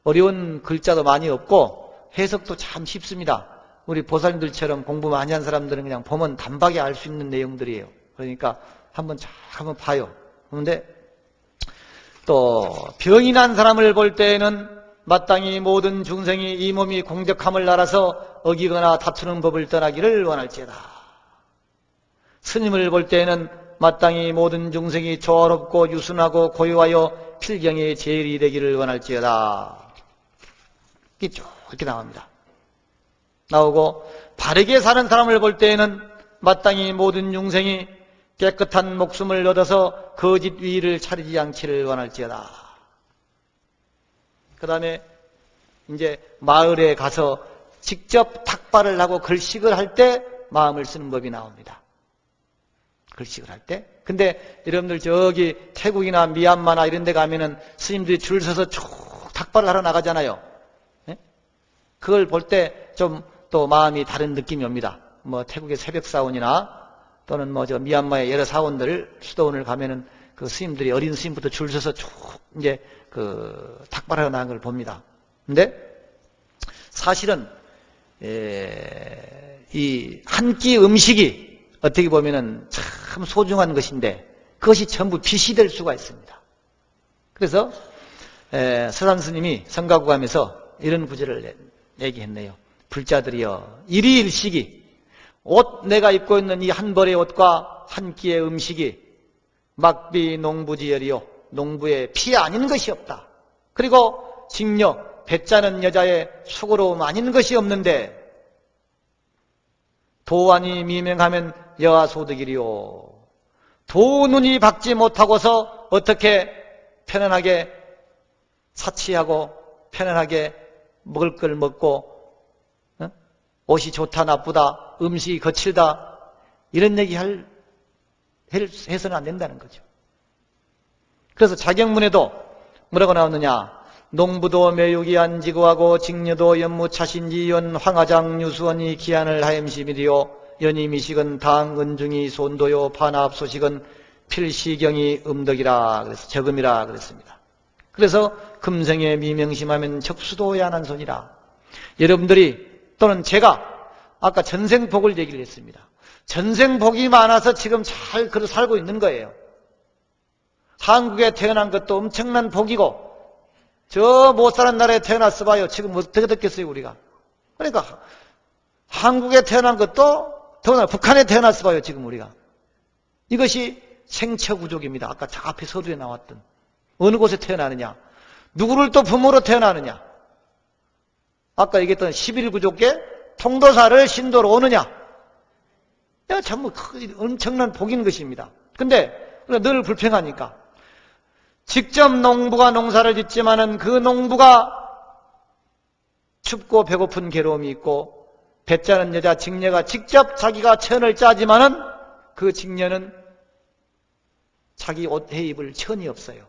어려운 글자도 많이 없고 해석도 참 쉽습니다. 우리 보살님들처럼 공부 많이 한 사람들은 그냥 보면 단박에 알 수 있는 내용들이에요. 그러니까 한번 봐요. 그런데 또 병이 난 사람을 볼 때에는 마땅히 모든 중생이 이 몸이 공적함을 알아서 어기거나 다투는 법을 떠나기를 원할지어다. 스님을 볼 때에는 마땅히 모든 중생이 조화롭고 유순하고 고요하여 필경의 제일이 되기를 원할지어다. 이렇게 나옵니다. 나오고 바르게 사는 사람을 볼 때에는 마땅히 모든 중생이 깨끗한 목숨을 얻어서 거짓 위를 차리지 않기를 원할지어다. 그 다음에 이제 마을에 가서 직접 탁발을 하고 글식을 할 때 마음을 쓰는 법이 나옵니다. 글식을 할 때. 근데 여러분들 저기 태국이나 미얀마나 이런 데 가면은 스님들이 줄 서서 쭉 탁발을 하러 나가잖아요. 네? 그걸 볼 때 좀 또 마음이 다른 느낌이 옵니다. 뭐 태국의 새벽 사원이나 또는 뭐 저 미얀마의 여러 사원들 수도원을 가면은 그 스님들이 어린 스님부터 줄 서서 쭉 이제 그 탁발하러 나간 걸 봅니다. 근데 사실은 이 한 끼 음식이 어떻게 보면은 참 소중한 것인데 그것이 전부 빚이 될 수가 있습니다. 그래서 서산 스님이 성가구감에서 이런 구절을 얘기했네요. 불자들이여 일희일식이 옷 내가 입고 있는 이 한 벌의 옷과 한 끼의 음식이 막비 농부지열이요 농부의 피 아닌 것이 없다. 그리고 직녀 배짜는 여자의 수고로움 아닌 것이 없는데 도안이 미명하면 여아소득이리요. 도 눈이 박지 못하고서 어떻게 편안하게 사치하고 편안하게 먹을 걸 먹고 옷이 좋다 나쁘다 음식이 거칠다 이런 얘기 해서는 안 된다는 거죠. 그래서 자경문에도 뭐라고 나오느냐. 농부도 매육이 안지구하고 직녀도 연무차신지 연 황하장 유수원이 기한을 하엠시미리요 연이미식은 당 은중이 손도요 반합소식은 필시경이 음덕이라 그래서 적음이라 그랬습니다. 그래서 금생에 미명심하면 적수도 야난 손이라. 여러분들이 또는 제가 아까 전생복을 얘기를 했습니다. 전생복이 많아서 지금 잘 살고 있는 거예요. 한국에 태어난 것도 엄청난 복이고 저 못 사는 나라에 태어났어 봐요. 지금 어떻게 됐겠어요 우리가. 그러니까 한국에 태어난 것도 더구나 북한에 태어났어 봐요 지금 우리가. 이것이 생처구족입니다. 아까 저 앞에 서두에 나왔던 어느 곳에 태어나느냐 누구를 또 부모로 태어나느냐 아까 얘기했던 11구족계 통도사를 신도로 오느냐 전부 엄청난 복인 것입니다. 근데 늘 불평하니까 직접 농부가 농사를 짓지만은 그 농부가 춥고 배고픈 괴로움이 있고 배짜는 여자 직녀가 직접 자기가 천을 짜지만은 그 직녀는 자기 옷 해입을 천이 없어요.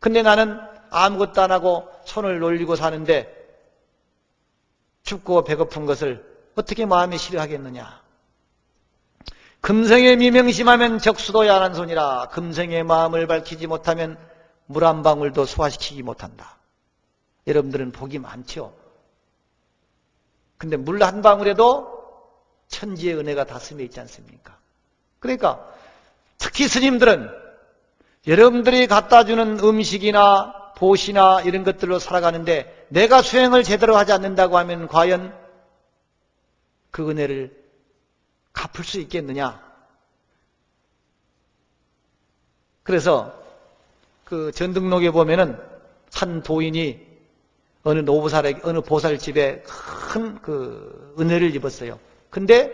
근데 나는 아무것도 안 하고 손을 놀리고 사는데 춥고 배고픈 것을 어떻게 마음에 싫어하겠느냐. 금생에 미명심하면 적수도 야한 손이라. 금생의 마음을 밝히지 못하면 물 한 방울도 소화시키지 못한다. 여러분들은 복이 많죠. 근데 물 한 방울에도 천지의 은혜가 다 스며 있지 않습니까? 그러니까 특히 스님들은 여러분들이 갖다 주는 음식이나 보시나 이런 것들로 살아가는데 내가 수행을 제대로 하지 않는다고 하면 과연 그 은혜를 갚을 수 있겠느냐? 그래서 그 전등록에 보면은 한 도인이 어느 보살집에 큰 그 은혜를 입었어요. 근데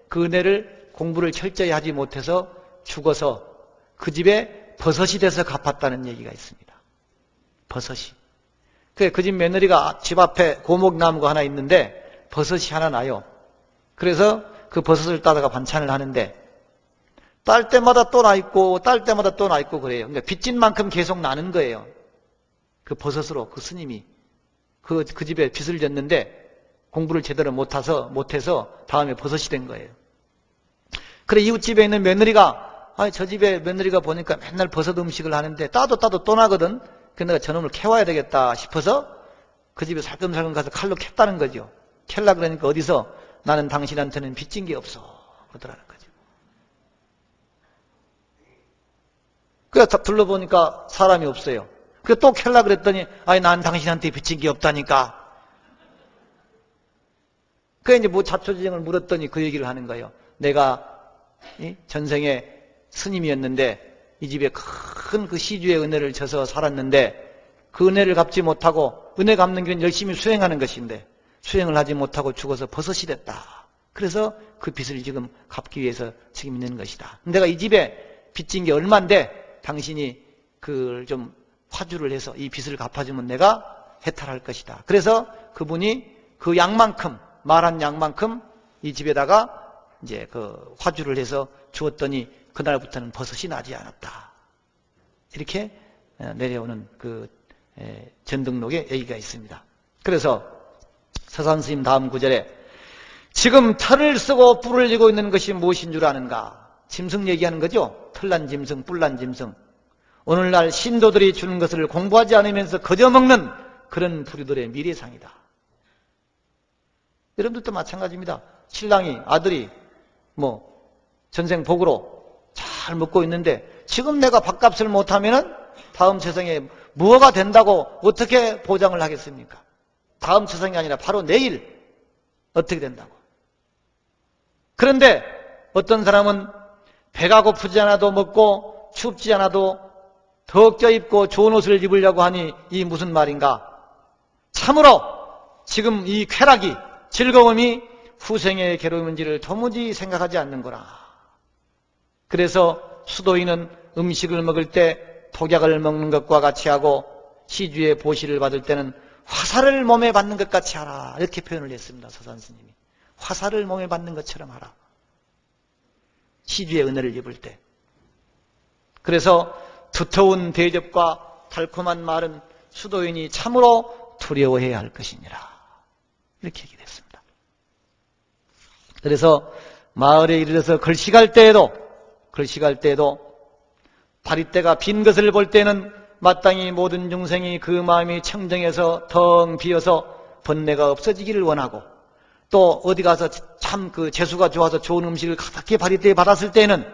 그 은혜를 공부를 철저히 하지 못해서 죽어서 그 집에 버섯이 돼서 갚았다는 얘기가 있습니다. 버섯이. 그 집 며느리가 집 앞에 고목나무가 하나 있는데 버섯이 하나 나요. 그래서 그 버섯을 따다가 반찬을 하는데 딸 때마다 또 나 있고 딸 때마다 또 나 있고 그래요. 그러니까 빚진 만큼 계속 나는 거예요. 그 버섯으로 그 스님이 그 집에 빚을 졌는데 공부를 제대로 못해서 다음에 버섯이 된 거예요. 그래 이웃집에 있는 며느리가 저 집에 며느리가 보니까 맨날 버섯 음식을 하는데 따도 또 나거든. 그래서 내가 저놈을 캐와야 되겠다 싶어서 그 집에 살금살금 가서 칼로 캤다는 거죠. 캘라 그러니까 어디서 나는 당신한테는 빚진 게 없어 그러더라는 거죠. 그래서 둘러보니까 사람이 없어요. 그래서 또 캘라 그랬더니 난 당신한테 빚진 게 없다니까. 그래 이제 뭐 자초지종을 물었더니 그 얘기를 하는 거예요. 내가 전생에 스님이었는데 이 집에 큰 그 시주의 은혜를 져서 살았는데 그 은혜를 갚지 못하고 은혜 갚는 길은 열심히 수행하는 것인데 수행을 하지 못하고 죽어서 버섯이 됐다. 그래서 그 빚을 지금 갚기 위해서 지금 있는 것이다. 내가 이 집에 빚진 게 얼만데 당신이 그걸 좀 화주를 해서 이 빚을 갚아주면 내가 해탈할 것이다. 그래서 그분이 그 양만큼, 말한 양만큼 이 집에다가 이제 그 화주를 해서 주었더니 그날부터는 버섯이 나지 않았다. 이렇게 내려오는 그 전등록에 얘기가 있습니다. 그래서 서산스님 다음 구절에 지금 털을 쓰고 뿔을 지고 있는 것이 무엇인 줄 아는가? 짐승 얘기하는 거죠. 털난 짐승, 뿔난 짐승. 오늘날 신도들이 주는 것을 공부하지 않으면서 거저 먹는 그런 부류들의 미래상이다. 여러분들도 마찬가지입니다. 신랑이, 아들이 전생 복으로 잘 먹고 있는데 지금 내가 밥값을 못하면은 다음 세상에 무엇가 된다고 어떻게 보장을 하겠습니까? 다음 세상이 아니라 바로 내일 어떻게 된다고. 그런데 어떤 사람은 배가 고프지 않아도 먹고 춥지 않아도 더 껴입고 좋은 옷을 입으려고 하니 이 무슨 말인가? 참으로 지금 이 쾌락이, 즐거움이 후생의 괴로움인지를 도무지 생각하지 않는 거라. 그래서 수도인은 음식을 먹을 때 독약을 먹는 것과 같이 하고 시주의 보시를 받을 때는 화살을 몸에 받는 것 같이 하라. 이렇게 표현을 했습니다. 서산스님이. 화살을 몸에 받는 것처럼 하라. 시주의 은혜를 입을 때. 그래서 두터운 대접과 달콤한 말은 수도인이 참으로 두려워해야 할 것이니라. 이렇게 얘기를 했습니다. 그래서 마을에 이르러서 걸식할 때에도 바리떼가 빈 것을 볼 때는 마땅히 모든 중생이 그 마음이 청정해서 텅 비어서 번뇌가 없어지기를 원하고, 또 어디 가서 참 그 재수가 좋아서 좋은 음식을 가득히 바리떼에 받았을 때는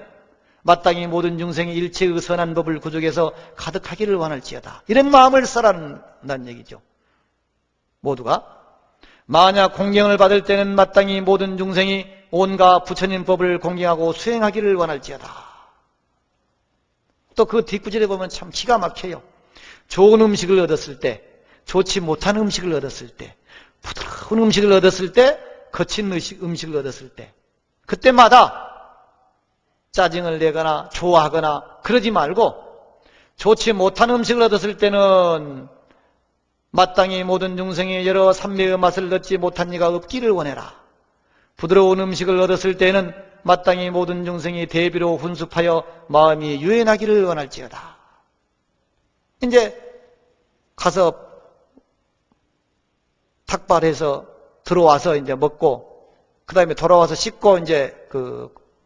마땅히 모든 중생이 일체의 선한 법을 구족해서 가득하기를 원할지어다. 이런 마음을 써라는 얘기죠. 모두가 만약 공경을 받을 때는 마땅히 모든 중생이 온갖 부처님 법을 공경하고 수행하기를 원할지어다. 또 그 뒷구절에 보면 참 기가 막혀요. 좋은 음식을 얻었을 때, 좋지 못한 음식을 얻었을 때, 부드러운 음식을 얻었을 때, 거친 음식을 얻었을 때, 그때마다 짜증을 내거나 좋아하거나 그러지 말고, 좋지 못한 음식을 얻었을 때는 마땅히 모든 중생이 여러 삼매의 맛을 얻지 못한 이가 없기를 원해라. 부드러운 음식을 얻었을 때는 마땅히 모든 중생이 대비로 훈습하여 마음이 유연하기를 원할지어다. 이제 가서 탁발해서 들어와서 이제 먹고, 그 다음에 돌아와서 씻고 이제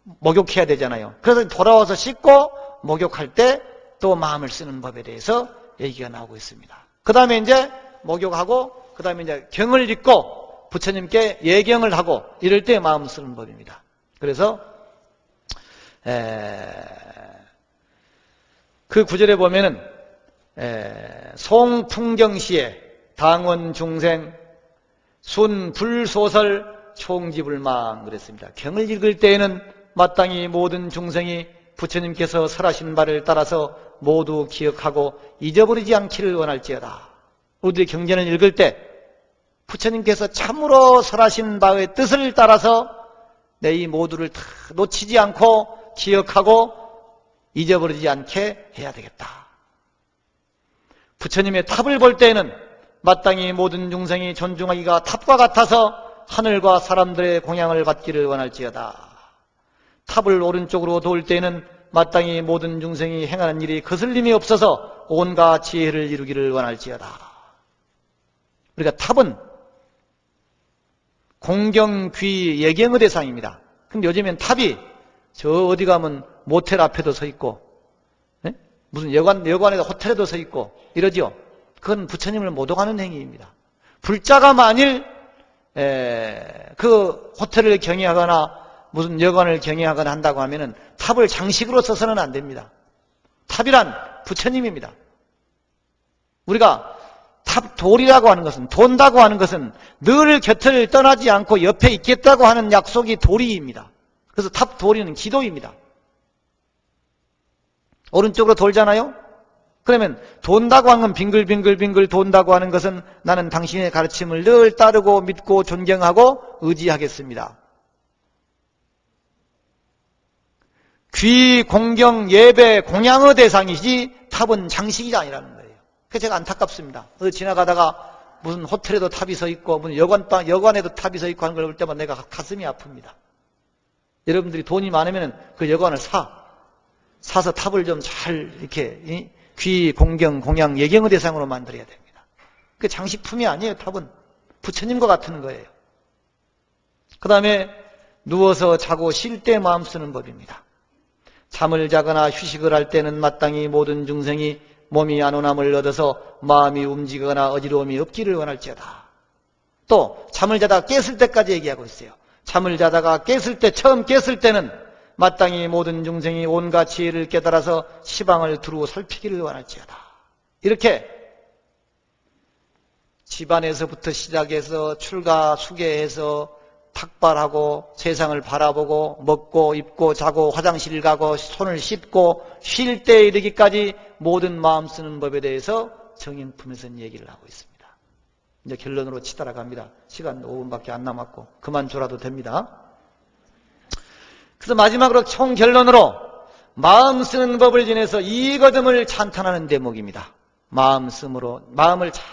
목욕해야 되잖아요. 그래서 돌아와서 씻고 목욕할 때 또 마음을 쓰는 법에 대해서 얘기가 나오고 있습니다. 그 다음에 이제 목욕하고, 그 다음에 이제 경을 읽고 부처님께 예경을 하고 이럴 때 마음 쓰는 법입니다. 그래서 그 구절에 보면은 송풍경시에 당원 중생 순불소설 총지불망 그랬습니다. 경을 읽을 때에는 마땅히 모든 중생이 부처님께서 설하신 바를 따라서 모두 기억하고 잊어버리지 않기를 원할지어다. 우리들이 경전을 읽을 때 부처님께서 참으로 설하신 바의 뜻을 따라서 내 이 모두를 다 놓치지 않고 기억하고 잊어버리지 않게 해야 되겠다. 부처님의 탑을 볼 때에는 마땅히 모든 중생이 존중하기가 탑과 같아서 하늘과 사람들의 공양을 받기를 원할지어다. 탑을 오른쪽으로 도울 때에는 마땅히 모든 중생이 행하는 일이 거슬림이 없어서 온갖 지혜를 이루기를 원할지어다. 그러니까 탑은 공경, 귀, 예경의 대상입니다. 근데 요즘엔 탑이 저 어디 가면 모텔 앞에도 서 있고, 무슨 여관에도 호텔에도 서 있고 이러죠. 그건 부처님을 모독하는 행위입니다. 불자가 만일 그 호텔을 경영하거나 무슨 여관을 경영하거나 한다고 하면은 탑을 장식으로 써서는 안 됩니다. 탑이란 부처님입니다. 우리가 탑돌이라고 하는 것은, 돈다고 하는 것은 늘 곁을 떠나지 않고 옆에 있겠다고 하는 약속이 도리입니다. 그래서 탑돌이는 기도입니다. 오른쪽으로 돌잖아요? 그러면 돈다고 하는 건 빙글빙글 돈다고 하는 것은 나는 당신의 가르침을 늘 따르고 믿고 존경하고 의지하겠습니다. 귀, 공경, 예배, 공양의 대상이지 탑은 장식이 아니라는 거예요. 그래서 제가 안타깝습니다. 지나가다가 무슨 호텔에도 탑이 서 있고 무슨 여관에도 탑이 서 있고 하는 걸 볼 때마다 내가 가슴이 아픕니다. 여러분들이 돈이 많으면 그 여관을 사서 탑을 좀 잘 이렇게 귀, 공경, 공양, 예경의 대상으로 만들어야 됩니다. 그 장식품이 아니에요. 탑은 부처님과 같은 거예요. 그 다음에 누워서 자고 쉴 때 마음 쓰는 법입니다. 잠을 자거나 휴식을 할 때는 마땅히 모든 중생이 몸이 안온함을 얻어서 마음이 움직이거나 어지러움이 없기를 원할지어다. 또 잠을 자다가 깼을 때까지 얘기하고 있어요. 잠을 자다가 깼을 때, 처음 깼을 때는 마땅히 모든 중생이 온갖 지혜를 깨달아서 시방을 두루 살피기를 원할지어다. 이렇게 집안에서부터 시작해서 출가 수계해서 탁발하고 세상을 바라보고 먹고 입고 자고 화장실 가고 손을 씻고 쉴 때 이르기까지 모든 마음 쓰는 법에 대해서 정행품에서는 얘기를 하고 있습니다. 이제 결론으로 치달아 갑니다. 시간 5분밖에 안 남았고 그만 줘라도 됩니다. 그래서 마지막으로 총결론으로 마음 쓰는 법을 지내서 이거듬을 찬탄하는 대목입니다. 마음 쓰므로 마음을 잘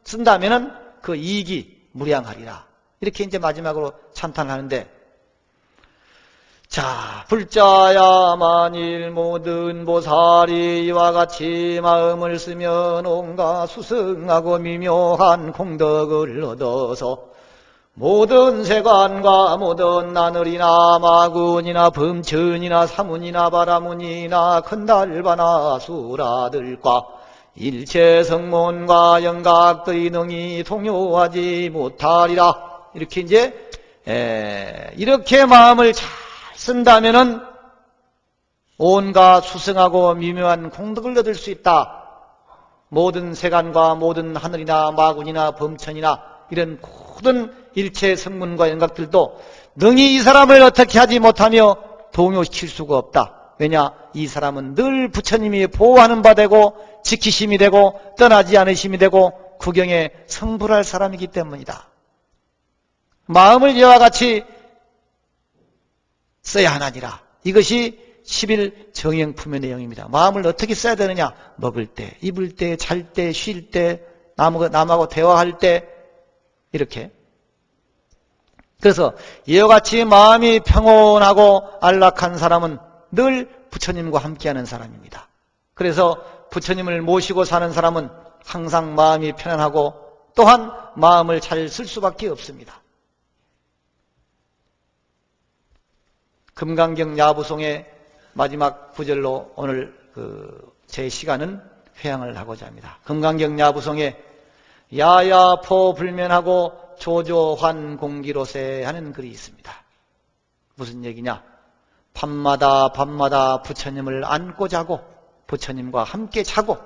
쓴다면은 그 이익이 무량하리라. 이렇게 이제 마지막으로 찬탄하는데, 자, 불자야 만일 모든 보살이 이와 같이 마음을 쓰면 온갖 수승하고 미묘한 공덕을 얻어서 모든 세관과 모든 나늘이나 마군이나 범천이나 사문이나 바라문이나 큰달바나 수라들과 일체 성문과 영각들이 능히 동요하지 못하리라. 이렇게 이제 이렇게 마음을 잘 쓴다면은 온갖 수승하고 미묘한 공덕을 얻을 수 있다. 모든 세간과 모든 하늘이나 마군이나 범천이나 이런 모든 일체 성문과 영각들도 능히 이 사람을 어떻게 하지 못하며 동요시킬 수가 없다. 왜냐? 이 사람은 늘 부처님이 보호하는 바 되고 지키심이 되고 떠나지 않으심이 되고 구경에 성불할 사람이기 때문이다. 마음을 이와 같이 써야 하나니라. 이것이 11 정행품의 내용입니다. 마음을 어떻게 써야 되느냐? 먹을 때, 입을 때, 잘 때, 쉴 때, 남하고 대화할 때 이렇게. 그래서 이와 같이 마음이 평온하고 안락한 사람은 늘 부처님과 함께하는 사람입니다. 그래서 부처님을 모시고 사는 사람은 항상 마음이 편안하고 또한 마음을 잘 쓸 수밖에 없습니다. 금강경 야부송의 마지막 구절로 오늘 제 시간은 회향을 하고자 합니다. 금강경 야부송에 야야포 불면하고 조조환 공기로세 하는 글이 있습니다. 무슨 얘기냐? 밤마다 부처님을 안고 자고 부처님과 함께 자고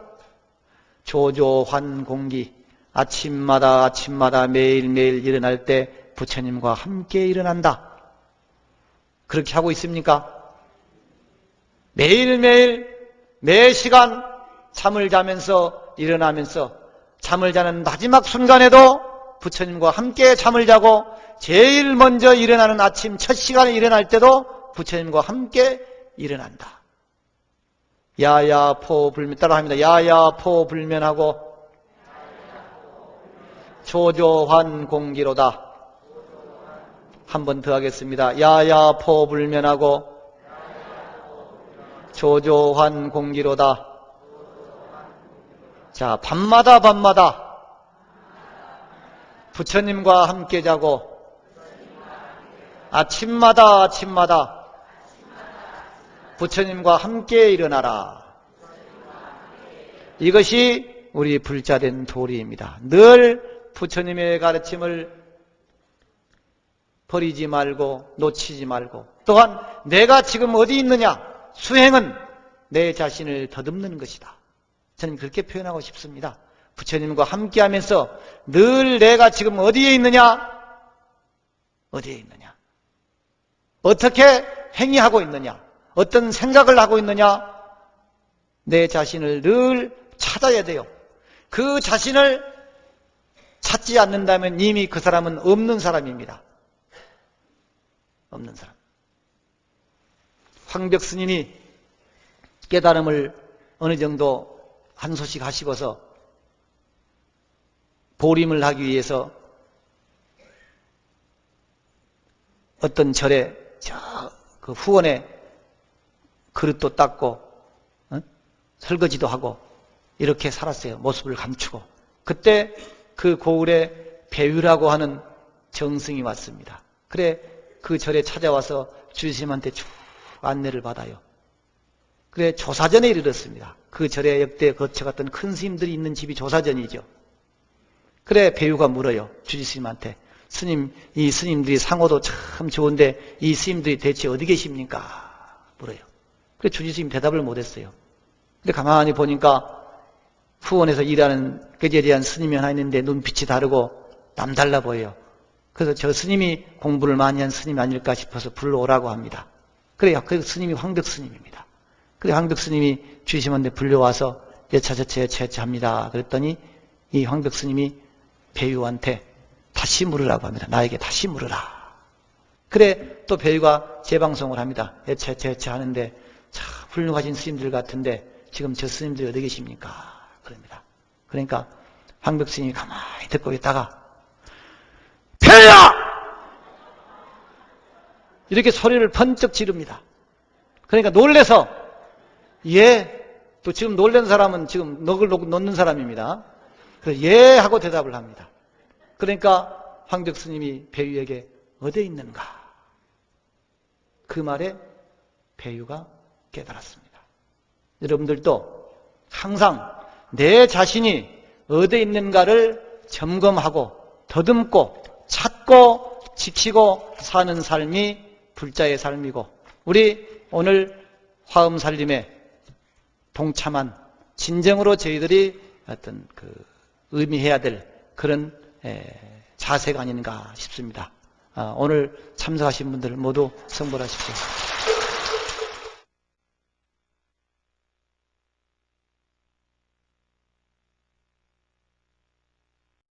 조조환 공기, 아침마다 매일매일 일어날 때 부처님과 함께 일어난다. 그렇게 하고 있습니까? 매일매일 매 시간 잠을 자면서 일어나면서 잠을 자는 마지막 순간에도 부처님과 함께 잠을 자고 제일 먼저 일어나는 아침 첫 시간에 일어날 때도 부처님과 함께 일어난다. 야야포 불면, 따라 합니다. 야야포 불면하고 조조환 공기로다. 한 번 더 하겠습니다. 야야포 불면하고 조조환 공기로다. 자, 밤마다 부처님과 함께 자고 아침마다 부처님과 함께 일어나라. 이것이 우리 불자된 도리입니다. 늘 부처님의 가르침을 버리지 말고 놓치지 말고, 또한 내가 지금 어디 있느냐? 수행은 내 자신을 더듬는 것이다. 저는 그렇게 표현하고 싶습니다. 부처님과 함께하면서 늘 내가 지금 어디에 있느냐? 어디에 있느냐? 어떻게 행위하고 있느냐? 어떤 생각을 하고 있느냐? 내 자신을 늘 찾아야 돼요. 그 자신을 찾지 않는다면 이미 그 사람은 없는 사람입니다. 없는 사람. 황벽 스님이 깨달음을 어느 정도 한 소식 하시고서 보림을 하기 위해서 어떤 절에 그 후원에 그릇도 닦고 설거지도 하고 이렇게 살았어요. 모습을 감추고. 그때 그 고을에 배유라고 하는 정승이 왔습니다. 그래 그 절에 찾아와서 주님한테 쭉 안내를 받아요. 그래 조사전에 이르렀습니다. 그 절에 역대 거쳐갔던 큰 스님들이 있는 집이 조사전이죠. 그래 배유가 물어요. 주지스님한테. 스님, 이 스님들이 상호도 참 좋은데 이 스님들이 대체 어디 계십니까? 물어요. 그래 주지스님 대답을 못했어요. 근데 가만히 보니까 후원에서 일하는 그에 대한 스님이 하나 있는데 눈빛이 다르고 남달라 보여요. 그래서 저 스님이 공부를 많이 한 스님이 아닐까 싶어서 불러오라고 합니다. 그래요. 그 스님이 황덕 스님입니다. 그래 황덕 스님이 주지스님한테 불려와서 여차저차 합니다. 그랬더니 이 황덕 스님이 배유한테 다시 물으라고 합니다. 나에게 다시 물으라. 그래 또 배유가 재방송을 합니다. 여차저차 하는데 참 훌륭하신 스님들 같은데 지금 저 스님들이 어디 계십니까? 그럽니다. 그러니까 황덕 스님이 가만히 듣고 있다가 배유야! 이렇게 소리를 번쩍 지릅니다. 그러니까 놀래서 또 지금 놀란 사람은 지금 넋을 놓는 사람입니다. 그래서 예 하고 대답을 합니다. 그러니까 황덕 스님이 배유에게 어디에 있는가? 그 말에 배유가 깨달았습니다. 여러분들도 항상 내 자신이 어디에 있는가를 점검하고 더듬고 찾고 지키고 사는 삶이 불자의 삶이고 우리 오늘 화엄살림에 동참한 진정으로 저희들이 어떤 의미해야 될 그런 자세가 아닌가 싶습니다. 오늘 참석하신 분들 모두 성불하십시오.